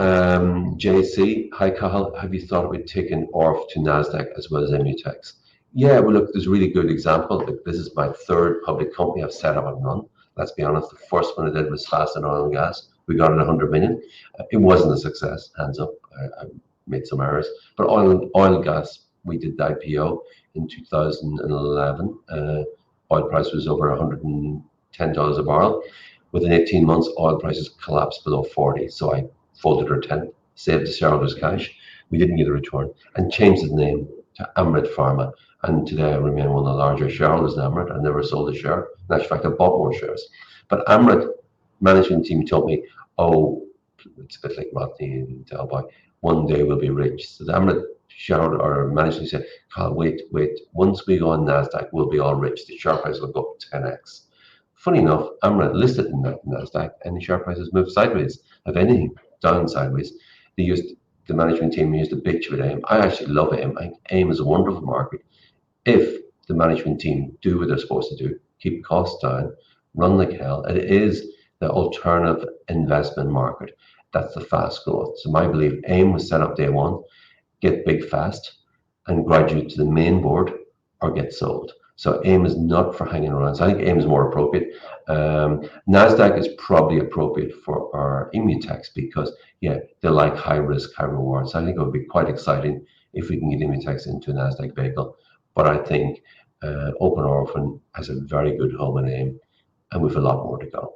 JC, hi Cathal, have you thought about taking ORF to NASDAQ as well as Immutex? Yeah, well look, there's a really good example. This is my third public company I've set up and run. Let's be honest, the first one I did was Fast and Oil and Gas. We got it 100 million. It wasn't a success, hands up. I made some errors. But oil and gas, we did the IPO in 2011. Oil price was over $110 a barrel. Within 18 months, oil prices collapsed below 40. So I folded our tent, saved the shareholders cash. We didn't get a return and changed the name to Amrit Pharma. And today I remain one of the larger shareholders in Amrit. I never sold a share. In actual fact, I bought more shares. But Amrit management team told me, oh, it's a bit like Rodney and Delboy, one day we'll be rich. So the Amrit shareholder or management said, Carl, wait, once we go on NASDAQ, we'll be all rich. The share price will go up 10x. Funny enough, Amrit listed in NASDAQ and the share prices moved sideways, if anything, down sideways. The management team used a bitch with AIM. I actually love AIM. I think AIM is a wonderful market. If the management team do what they're supposed to do, keep costs down, run like hell, it is the alternative investment market. That's the fast growth. So my belief, AIM was set up day one, get big fast and graduate to the main board or get sold. So AIM is not for hanging around. So I think AIM is more appropriate. NASDAQ is probably appropriate for our Immutex because, yeah, they like high risk, high reward. So I think it would be quite exciting if we can get Immutex into a NASDAQ vehicle. But I think Open Orphan has a very good home in AIM and we've a lot more to go.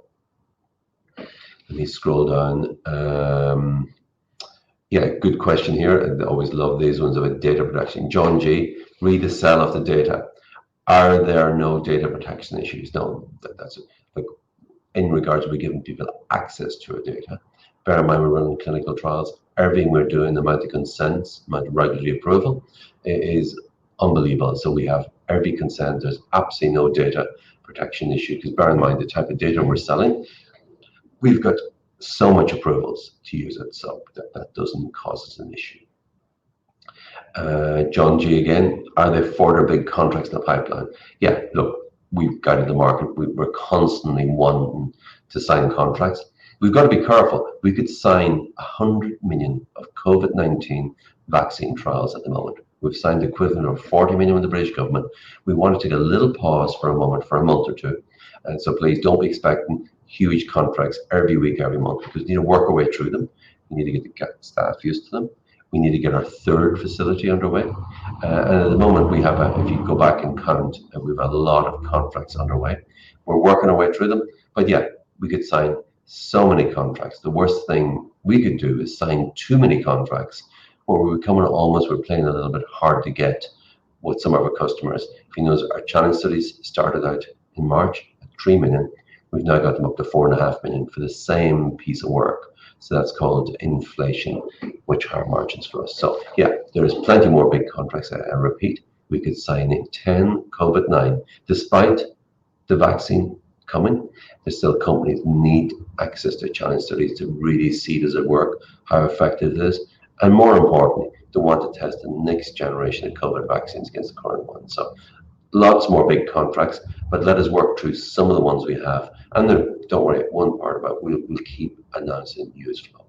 Let me scroll down. Yeah, good question here. I always love these ones about data protection. John G, read the sell of the data. Are there no data protection issues? No, that's like in regards to giving people access to our data. Bear in mind, we're running clinical trials. Everything we're doing, the amount of consents, amount of regulatory approval is unbelievable. So we have every consent. There's absolutely no data protection issue because bear in mind the type of data we're selling. We've got so much approvals to use it, so that doesn't cause us an issue. John G again, are there further big contracts in the pipeline? Yeah, look, we've guided the market. We're constantly wanting to sign contracts. We've got to be careful. We could sign 100 million of COVID-19 vaccine trials at the moment. We've signed the equivalent of 40 million with the British government. We want to take a little pause for a moment, for a month or two. And so please don't be expecting huge contracts every week, every month, because we need to work our way through them. We need to get the staff used to them. We need to get our third facility underway. And at the moment, we have, if you go back and count, we've a lot of contracts underway. We're working our way through them. But yeah, we could sign so many contracts. The worst thing we could do is sign too many contracts where we're becoming almost, we're playing a little bit hard to get with some of our customers. If you notice, our challenge studies started out in March at 3 million. We've now got them up to 4.5 million for the same piece of work. So that's called inflation, which are margins for us. So yeah, there's plenty more big contracts. I repeat, we could sign in 10 COVID-9, despite the vaccine coming. There's still companies need access to challenge studies to really see, does it work, how effective it is, and more importantly, to want to test the next generation of COVID vaccines against the current one. So lots more big contracts, but let us work through some of the ones we have. And then, don't worry, one part about we'll keep announcing news flow.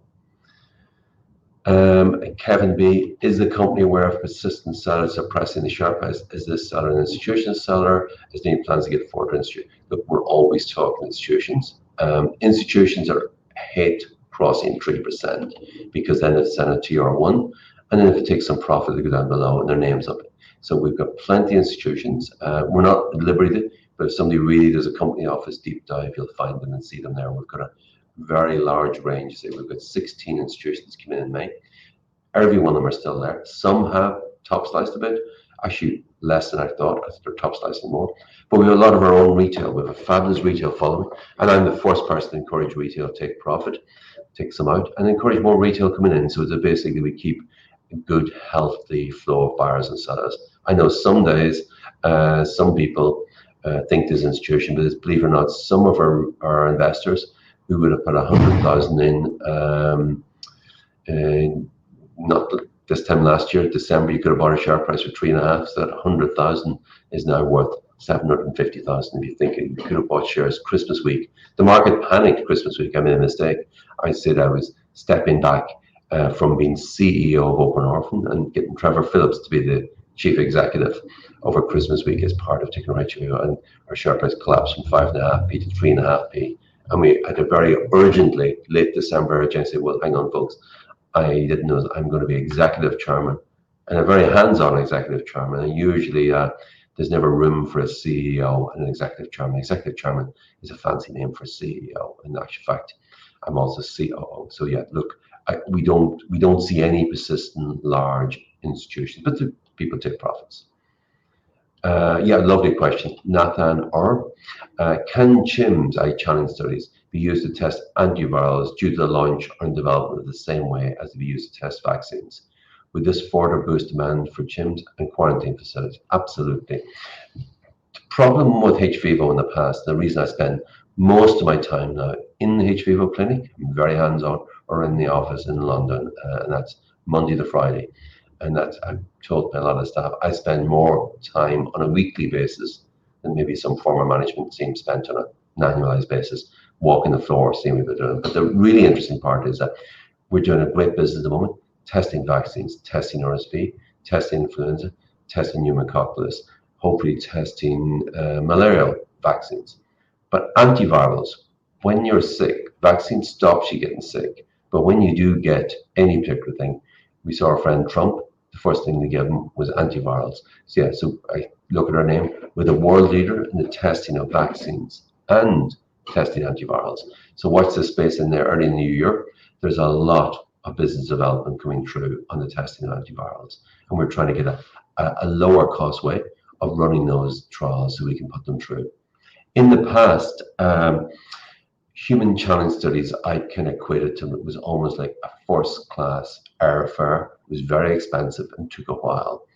Kevin B, is the company aware of persistent sellers suppressing the share price? Is this seller an institutional seller? Is there any plans to get further institutions? Look, we're always talking institutions. Institutions hate crossing 3% because then it's sent a TR1, and then if it takes some profit, they go down below and their name's up. So we've got plenty of institutions. We're not at liberty, but if somebody really does a company office deep dive, you'll find them and see them there. We've got a very large range. Say we've got 16 institutions come in May. Every one of them are still there. Some have top sliced a bit. Actually, less than I thought. I think they're top slicing more. But we have a lot of our own retail. We have a fabulous retail following. And I'm the first person to encourage retail to take profit, take some out, and encourage more retail coming in. So that basically we keep a good, healthy flow of buyers and sellers. I know some days, some people think there's institution, but believe it or not, some of our investors who would have put 100,000 in, not this time last year, December, you could have bought a share price of 3.5, so that 100,000 is now worth 750,000. If you think you could have bought shares Christmas week. The market panicked Christmas week. I made a mistake. I said I was stepping back from being CEO of Open Orphan and getting Trevor Phillips to be the chief executive over Christmas week as part of taking HVO, and our share price collapsed from 5.5p to 3.5p. And we had a very urgently late December, Jen said, well, hang on, folks. I didn't know that I'm going to be executive chairman and a very hands-on executive chairman. And usually there's never room for a CEO and an executive chairman. Executive chairman is a fancy name for CEO. In actual fact, I'm also COO. So yeah, look, we don't see any persistent large institutions, but the people take profits. Yeah, lovely question. Nathan R. Can CHIMs, challenge studies, be used to test antivirals due to the launch and development of the same way as they be used to test vaccines? Would this further boost demand for CHIMs and quarantine facilities? Absolutely. The problem with hVIVO in the past, the reason I spend most of my time now in the hVIVO clinic, I'm very hands-on, or in the office in London, and that's Monday to Friday. And that's, I've told a lot of staff, I spend more time on a weekly basis than maybe some former management team spent on an annualized basis, walking the floor, seeing what they're doing. But the really interesting part is that we're doing a great business at the moment, testing vaccines, testing RSV, testing influenza, testing pneumococcal, hopefully testing malarial vaccines. But antivirals, when you're sick, vaccine stops you getting sick. But when you do get any particular thing, we saw our friend Trump, the first thing they gave him was antivirals. So yeah, so I look at our name, we're the world leader in the testing of vaccines and testing antivirals. So watch this space in there early in the new year. There's a lot of business development coming through on the testing of antivirals. And we're trying to get a lower cost way of running those trials so we can put them through. In the past, human challenge studies, I can equate it to, it was almost like a first class airfare. It was very expensive and took a while.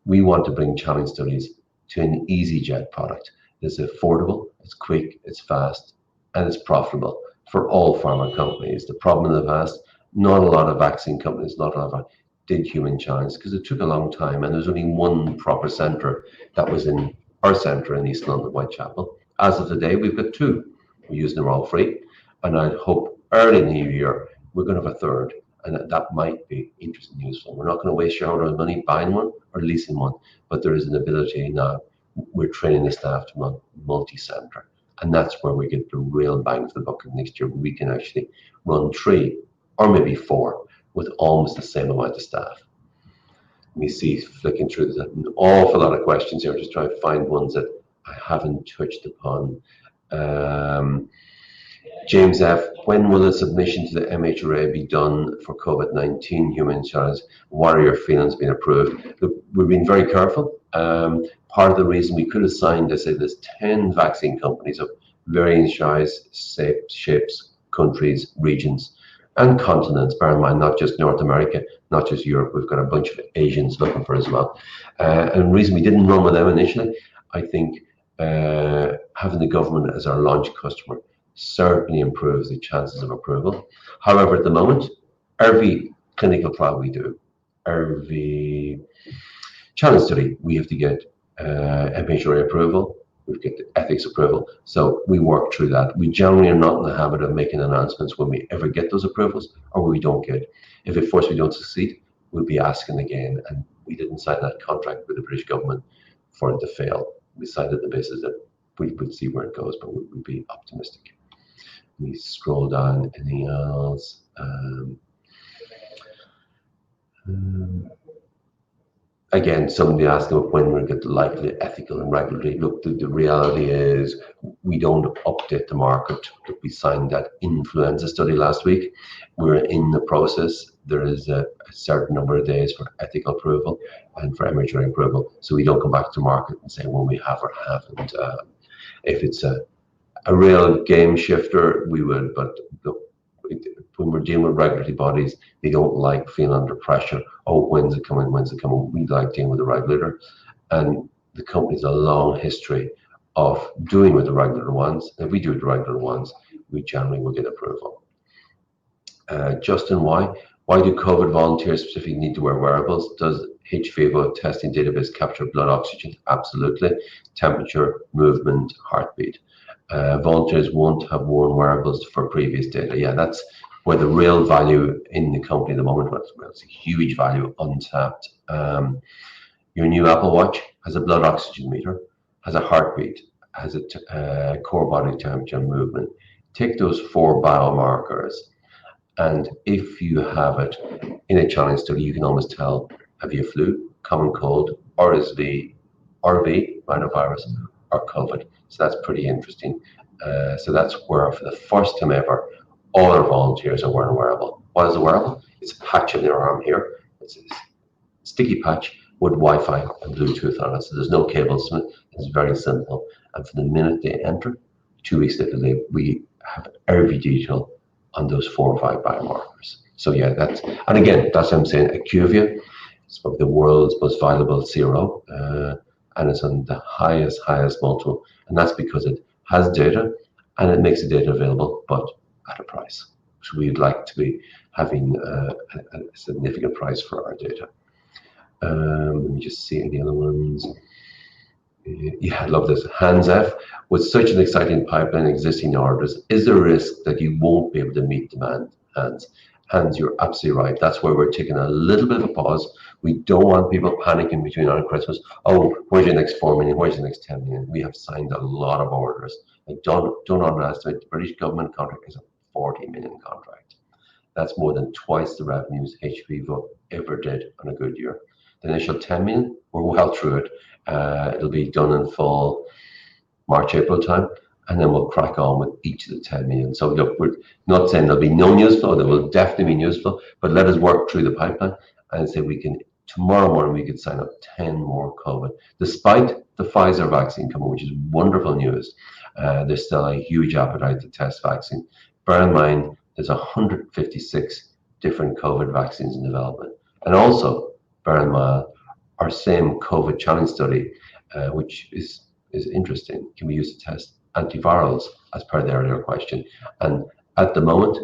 We want to bring challenge studies to an EasyJet product. It's affordable, it's quick, it's fast, and it's profitable for all pharma companies. The problem in the past, not a lot of vaccine companies, not a lot of did human challenge because it took a long time, and there's only one proper centre that was in our centre in East London, Whitechapel. As of today, we've got two. We're using them all free, and I'd hope early in the new year we're going to have a third, and that might be interesting news. So we're not going to waste shareholders' money buying one or leasing one, but there is an ability now. We're training the staff to run multi-centre, and that's where we get the real bang for the buck. Next year we can actually run 3 or maybe 4 with almost the same amount of staff. Let me see, flicking through, there's an awful lot of questions here. Just trying to find ones that I haven't touched upon. James F., when will the submission to the MHRA be done for COVID-19 human trials? What are your feelings being approved? Look, we've been very careful. Part of the reason we could have signed, I say there's 10 vaccine companies of varying size, shapes, countries, regions. and continents. Bear in mind, not just North America, not just Europe. We've got a bunch of Asians looking for as well. And the reason we didn't run with them initially, I think having the government as our launch customer certainly improves the chances of approval. However, at the moment, every clinical trial we do, every challenge study, we have to get MHRA approval, we get the ethics approval. So we work through that. We generally are not in the habit of making announcements when we ever get those approvals or when we don't get. If at first we don't succeed, we'll be asking again. And we didn't sign that contract with the British government for it to fail. We signed it on the basis that we would see where it goes, but we'd be optimistic. We scroll down, anything else? Again, somebody asked them when we're going to likely ethical and regulatory. Look, the reality is we don't update the market. We signed that influenza study last week. We're in the process. There is a certain number of days for ethical approval and for MHRA approval. So we don't come back to market and say, well, we have or haven't. If it's a real game shifter, we would, but look, when we're dealing with regulatory bodies, they don't like feeling under pressure. Oh, when's it coming? When's it coming? We like dealing with the regulator. And the company's a long history of doing with the regular ones. If we do with the regular ones, we generally will get approval. Justin, why do COVID volunteers specifically need to wear wearables? Does HVAV testing database capture blood oxygen? Absolutely. Temperature, movement, heartbeat. Volunteers won't have worn wearables for previous data. Yeah, that's where the real value in the company at the moment, well, it's a huge value, untapped. Your new Apple Watch has a blood oxygen meter, has a heartbeat, has a core body temperature and movement. Take those 4 biomarkers, and if you have it in a challenge study, you can almost tell, have you a flu, common cold, RSV, rhinovirus, or COVID. So that's pretty interesting. So that's where, for the first time ever, all our volunteers are wearing a wearable. What is a wearable? It's a patch on their arm here. It's a sticky patch with Wi-Fi and Bluetooth on it. So there's no cables. It's very simple. And from the minute they enter, 2 weeks later, we have every detail on those 4 or 5 biomarkers. So yeah, and again, that's what I'm saying. IQVIA is probably the world's most valuable CRO, and it's on the highest multiple. And that's because it has data and it makes the data available, but at a price. So we'd like to be having a significant price for our data. Let me just see any other ones. Yeah, I love this. Hans F. With such an exciting pipeline existing orders, is there a risk that you won't be able to meet demand? Hans, you're absolutely right. That's why we're taking a little bit of a pause. We don't want people panicking between now and Christmas. Oh, where's your next 4 million? Where's the next 10 million? We have signed a lot of orders. Like, don't underestimate, the British government contract is a 40 million contract. That's more than twice the revenues HVAV ever did on a good year. The initial 10 million, we're well through it. It'll be done in full March, April time, and then we'll crack on with each of the 10 million. So look, we're not saying there'll be no news flow, there will definitely be news flow, but let us work through the pipeline and say tomorrow morning we could sign up 10 more COVID. Despite the Pfizer vaccine coming, which is wonderful news, there's still a huge appetite to test vaccine. Bear in mind, there's 156 different COVID vaccines in development. And also, bear in mind, our same COVID challenge study, which is interesting, can be used to test antivirals, as per the earlier question. And at the moment,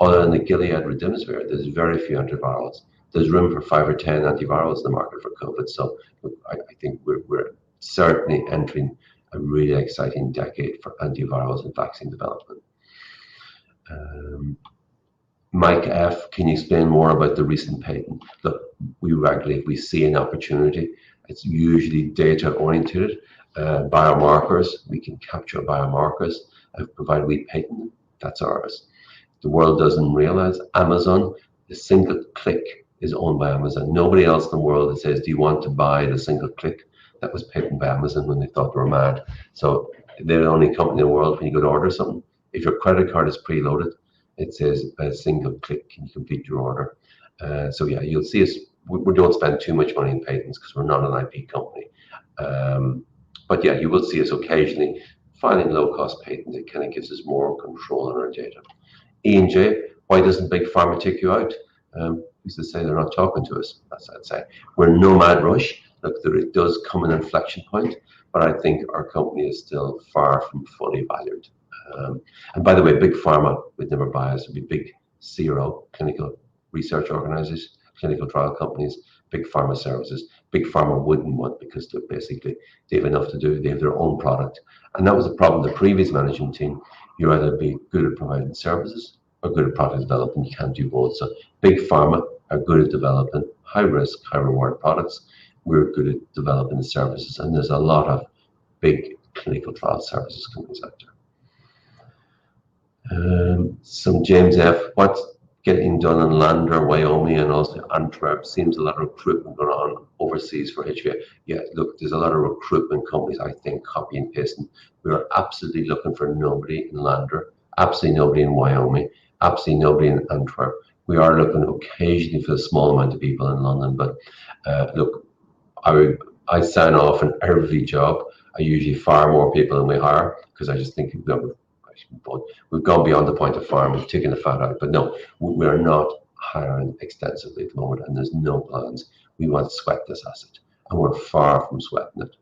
other than the Gilead Remdesivir, there's very few antivirals. There's room for 5 or 10 antivirals in the market for COVID. So I think we're certainly entering a really exciting decade for antivirals and vaccine development. Mike F, can you explain more about the recent patent? Look, if we see an opportunity, it's usually data oriented. Biomarkers, we can capture biomarkers, provided we patent them, that's ours. The world doesn't realize Amazon, the single click is owned by Amazon. Nobody else in the world that says, do you want to buy the single click? That was patented by Amazon when they thought they were mad. So they're the only company in the world, when you go to order something, if your credit card is preloaded, it says a single click, can you complete your order? So yeah, you'll see us, we don't spend too much money in patents because we're not an IP company. But yeah, you will see us occasionally filing low-cost patents. It kind of gives us more control on our data. Ian J, Why doesn't Big Pharma take you out? Used to say they're not talking to us. That's what I'd say. We're in no mad rush. Look, it does come an inflection point, but I think our company is still far from fully valued. And by the way, Big Pharma would never buy us. It would be big CRO, clinical research organizations, clinical trial companies, big pharma services. Big Pharma wouldn't want, because they have enough to do. They have their own product. And that was the problem. The previous management team, you either be good at providing services or good at product development. You can't do both. So Big Pharma are good at developing high risk, high reward products. We're good at developing the services. And there's a lot of big clinical trial services companies out there. Some James F. What's getting done in Lander, Wyoming, and also Antwerp? Seems a lot of recruitment going on overseas for HV. Yeah, look, there's a lot of recruitment companies, I think, copy and pasting. We are absolutely looking for nobody in Lander, absolutely nobody in Wyoming, absolutely nobody in Antwerp. We are looking occasionally for a small amount of people in London, but look, I sign off an Rsv job. I usually fire more people than we hire, because I just think we've gone beyond the point of farm. We've taken the fat out. But no, we are not hiring extensively at the moment, and there's no plans. We want to sweat this asset, and we're far from sweating it.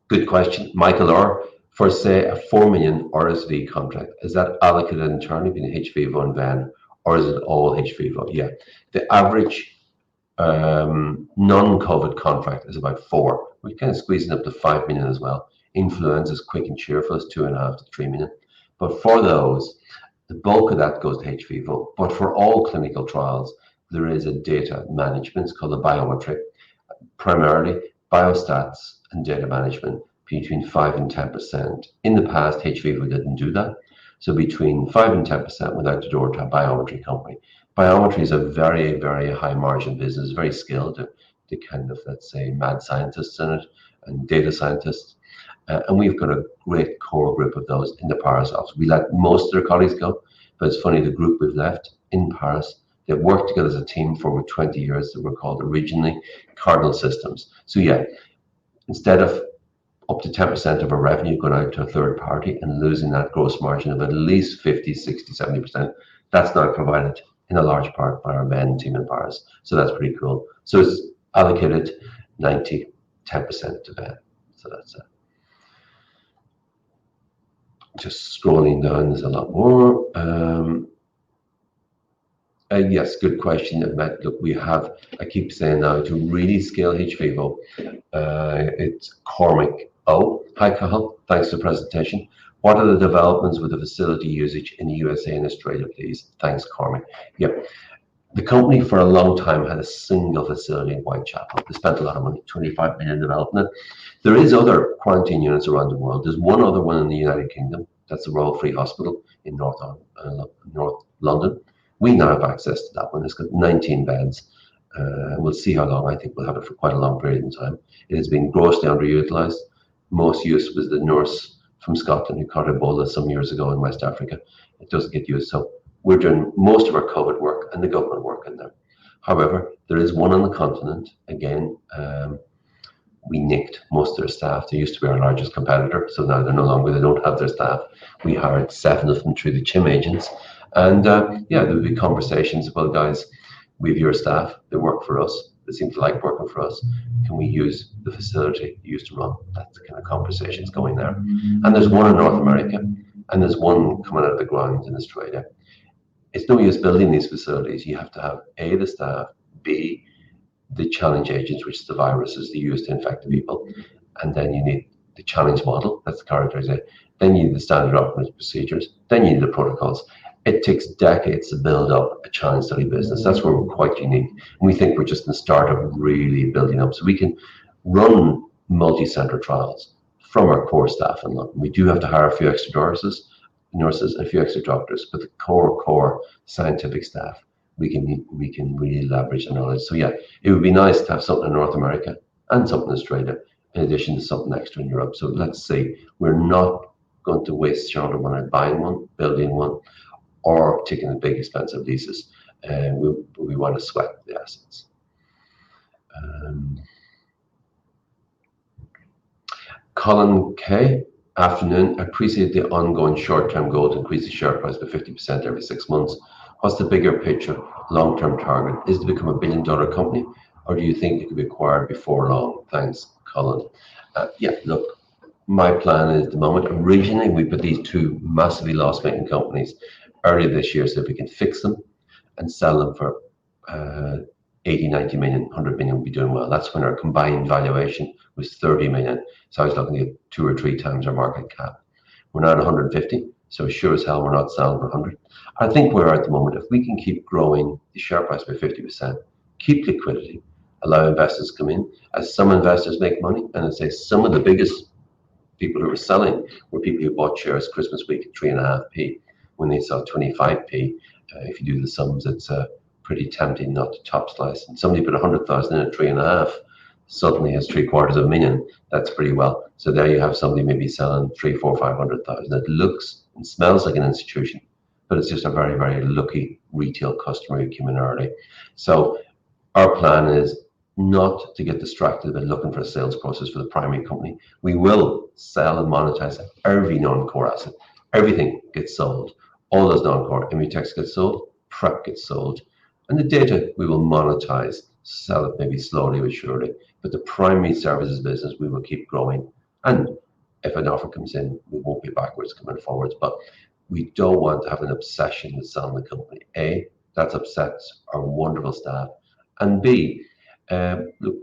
Good question, Michael R. For say a 4 million Rsv contract, is that allocated internally between hVIVO and Venn, or is it all hVIVO? Yeah, the average non-COVID contract is about 4. We're kind of squeezing up to 5 million as well. Influenza is quick and cheerful, is 2.5 to 3 million. But for those, the bulk of that goes to hVIVO. But for all clinical trials, there is a data management. It's called a biometry, primarily biostats and data management, between 5 and 10%. In the past, hVIVO didn't do that. So between 5 and 10% went out the door to a biometry company. Biometry is a very, very high margin business, very skilled. The kind of, let's say, mad scientists in it and data scientists. And we've got a great core group of those in the Paris office. We let most of their colleagues go, but it's funny, the group we've left in Paris, they've worked together as a team for over 20 years. That were called originally Cardinal Systems. So yeah, instead of up to 10% of our revenue going out to a third party and losing that gross margin of at least 50, 60, 70%, that's now provided in a large part by our Venn team in Paris. So that's pretty cool. So it's allocated 90, 10% to Venn. So that's it. Just scrolling down, there's a lot more. Yes, good question. Look, we have, I keep saying now, to really scale hVIVO, it's Cormac O. Hi, Cathal. Thanks for the presentation. What are the developments with the facility usage in the USA and Australia, please? Thanks, Cormac. Yep. The company for a long time had a single facility in Whitechapel. They spent a lot of money, 25 million developing it. There is other quarantine units around the world. There's one other one in the United Kingdom. That's the Royal Free Hospital in North London. We now have access to that one. It's got 19 beds. We'll see how long. I think we'll have it for quite a long period of time. It has been grossly underutilized. Most use was the nurse from Scotland who caught Ebola some years ago in West Africa. It doesn't get used. So we're doing most of our COVID work and the government work in there. However, there is one on the continent. Again, we nicked most of their staff. They used to be our largest competitor, so now they're no longer, they don't have their staff. We hired 7 of them through the CHIM agents. And yeah, there would be conversations about, guys, we have your staff, they work for us, they seem to like working for us. Can we use the facility you used to run? That's the kind of conversations going there. And there's one in North America, and there's one coming out of the ground in Australia. It's no use building these facilities. You have to have A, the staff, B, the challenge agents, which is the viruses they use to infect the people. And then you need the challenge model, that's the characterization. Then you need the standard operating procedures. Then you need the protocols. It takes decades to build up a challenge study business. That's where we're quite unique. And we think we're just in the start of really building up. So we can run multi-center trials from our core staff in London. We do have to hire a few extra nurses, and a few extra doctors, but the core scientific staff, we can really leverage the knowledge. So yeah, it would be nice to have something in North America and something in Australia, in addition to something extra in Europe. So let's say we're not going to waste shareholder money buying one, building one, or taking the big expensive leases. We want to sweat the assets. Colin K. Afternoon, I appreciate the ongoing short-term goal to increase the share price by 50% every 6 months. What's the bigger picture, long-term target? Is it to become a billion-dollar company, or do you think it could be acquired before long? Thanks, Colin. Yeah, look, my plan is at the moment, originally we put these two massively loss-making companies earlier this year so that we can fix them and sell them for 80, 90 million, 100 million would be doing well. That's when our combined valuation was 30 million. So I was looking at 2 or 3 times our market cap. We're now at 150, so sure as hell we're not selling for 100. I think we're at the moment, if we can keep growing the share price by 50%, keep liquidity, allow investors to come in, as some investors make money, and I say some of the biggest people who were selling were people who bought shares Christmas week at 3.5p when they saw 25p. If you do the sums, it's pretty tempting not to top slice. And somebody put 100,000 in at 3.5, suddenly has 750,000. That's pretty well. So there you have somebody maybe selling 3, 4, 500,000. It looks and smells like an institution, but it's just a very, very lucky retail customer who came in early. So our plan is not to get distracted by looking for a sales process for the primary company. We will sell and monetize every non-core asset. Everything gets sold. All those non-core, Immutex gets sold, Prep gets sold, and the data we will monetize, sell it maybe slowly but surely. But the primary services business, we will keep growing. And if an offer comes in, we won't be backwards coming forwards. But we don't want to have an obsession with selling the company. A, that upsets our wonderful staff. And B, look,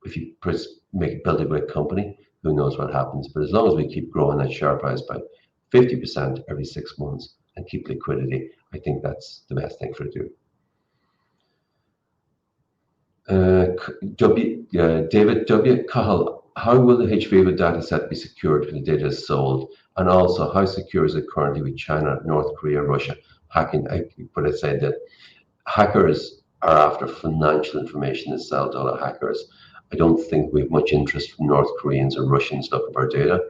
if you build a great company, who knows what happens. But as long as we keep growing that share price by 50% every 6 months and keep liquidity, I think that's the best thing for it to do. David W. Cahill, how will the hVIVO data set be secured when the data is sold? And also, how secure is it currently with China, North Korea, Russia hacking? But I said that hackers are after financial information and sell to other hackers. I don't think we have much interest from North Koreans or Russians looking for data.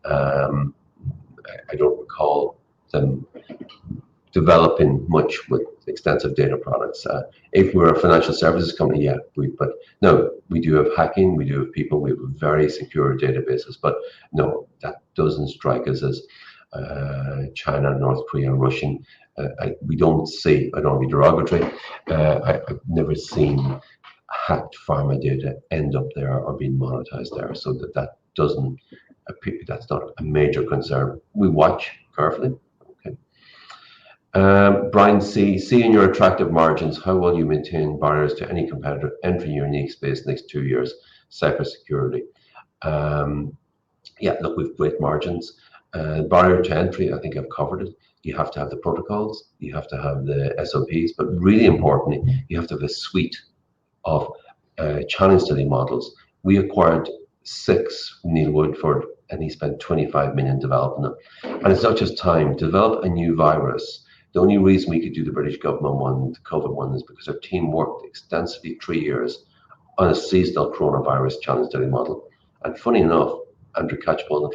I don't recall them developing much with extensive data products. If we're a financial services company, yeah, but no, we do have hacking, we do have people, we have very secure databases, but no, that doesn't strike us as China, North Korea, Russian. We don't see, I don't want to be derogatory, I've never seen hacked pharma data end up there or being monetized there, so that doesn't appear, that's not a major concern. We watch carefully. Brian C. Seeing your attractive margins, how will you maintain barriers to any competitor entering your unique space next 2 years? Cybersecurity. Yeah, look, we've great margins. Barrier to entry, I think I've covered it. You have to have the protocols, you have to have the SOPs, but really importantly, you have to have a suite of challenge study models. We acquired 6 from Neil Woodford, and he spent 25 million developing them. And it's not just time. Develop a new virus. The only reason we could do the British government one, the COVID one, is because our team worked extensively 3 years on a seasonal coronavirus challenge study model. And funny enough, Andrew Catchpole,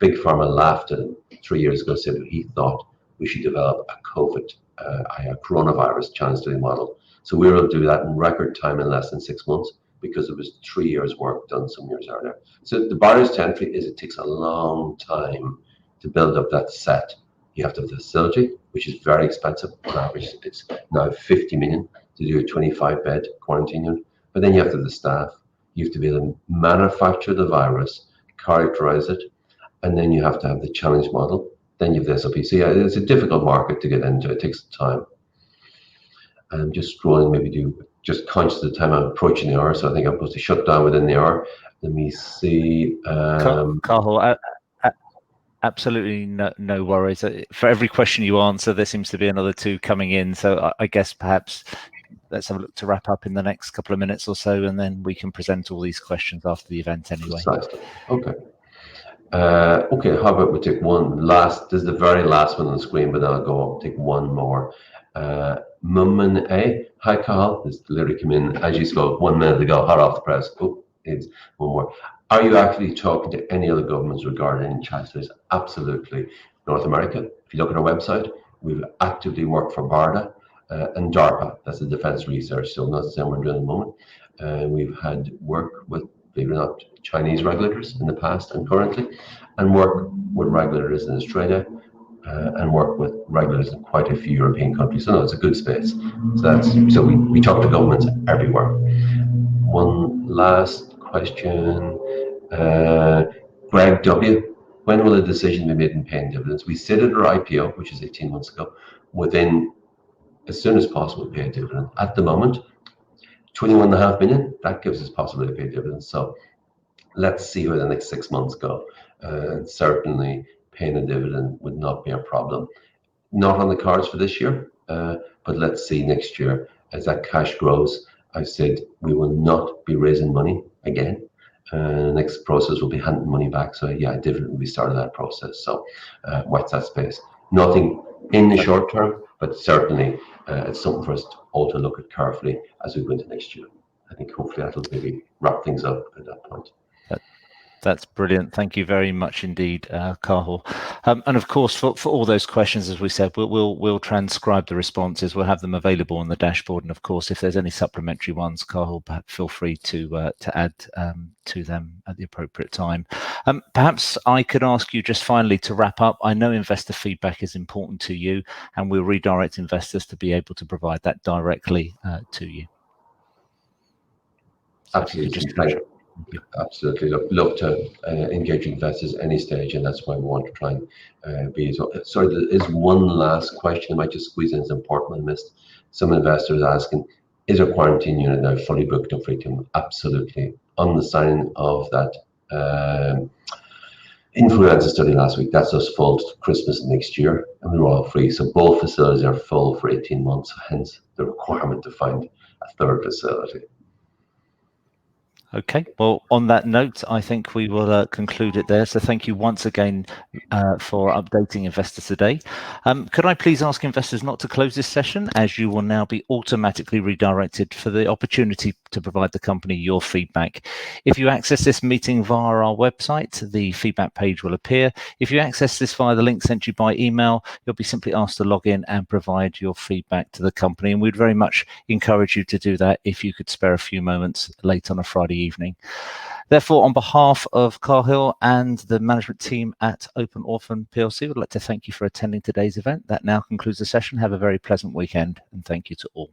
Big Pharma laughed at him 3 years ago, said that he thought we should develop a coronavirus challenge study model. So we were able to do that in record time in less than 6 months because it was 3 years work done some years earlier. So the barriers to entry is it takes a long time to build up that set. You have to have the facility, which is very expensive. On average, it's now 50 million to do a 25-bed quarantine unit. But then you have to have the staff. You have to be able to manufacture the virus, characterize it, and then you have to have the challenge model. Then you have the SOP. So yeah, it's a difficult market to get into. It takes time. I'm just scrolling, just conscious of the time I'm approaching the hour, so I think I'm supposed to shut down within the hour. Let me see. Carl, absolutely no worries. For every question you answer, there seems to be another 2 coming in. So I guess perhaps let's have a look to wrap up in the next couple of minutes or so, and then we can present all these questions after the event anyway. Okay. Okay, how about we take one last, this is the very last one on the screen, but then I'll go take one more. Mumman A. Hi, Carl. This literally came in as you spoke 1 minute ago, hot off the press. Oh, it's one more. Are you actually talking to any other governments regarding any challenge studies? Absolutely. North America, if you look at our website, we've actively worked for BARDA and DARPA, that's the Defense Research, so not the same we're doing at the moment. We've had work with, believe it or not, Chinese regulators in the past and currently. and work with regulators in Australia and work with regulators in quite a few European countries. So no, it's a good space. So we talk to governments everywhere. One last question. Greg W. When will a decision be made in paying dividends? We said at our IPO, which is 18 months ago, within as soon as possible pay a dividend. At the moment, 21.5 million, that gives us possibility to pay dividends. So let's see where the next 6 months go. Certainly paying a dividend would not be a problem. Not on the cards for this year, but let's see next year as that cash grows. I said we will not be raising money again. Next process will be handing money back. So yeah, dividend will be started that process. So watch that space. Nothing in the short term, but certainly it's something for us all to look at carefully as we go into next year. I think hopefully that'll maybe wrap things up at that point. That's brilliant. Thank you very much indeed, Cathal. And of course, for all those questions, as we said, we'll transcribe the responses. We'll have them available on the dashboard. And of course, if there's any supplementary ones, Cathal, feel free to add to them at the appropriate time. Perhaps I could ask you just finally to wrap up. I know investor feedback is important to you, and we'll redirect investors to be able to provide that directly to you. So absolutely. Absolutely. Love to engage investors at any stage, and that's why we want to try and be as well. Sorry, there is one last question I might just squeeze in. It's important. I missed. Some investors asking, is our quarantine unit now fully booked and free to? Absolutely. On the signing of that influenza study last week, that's us full to Christmas next year, and we're all free. So both facilities are full for 18 months, hence the requirement to find a third facility. Okay, well, on that note, I think we will conclude it there. So thank you once again for updating investors today. Could I please ask investors not to close this session, as you will now be automatically redirected for the opportunity to provide the company your feedback. If you access this meeting via our website, the feedback page will appear. If you access this via the link sent you by email, you'll be simply asked to log in and provide your feedback to the company. And we'd very much encourage you to do that if you could spare a few moments late on a Friday evening. Therefore, on behalf of Cathal and the management team at ORPHAN PLC, we'd like to thank you for attending today's event. That now concludes the session. Have a very pleasant weekend, and thank you to all.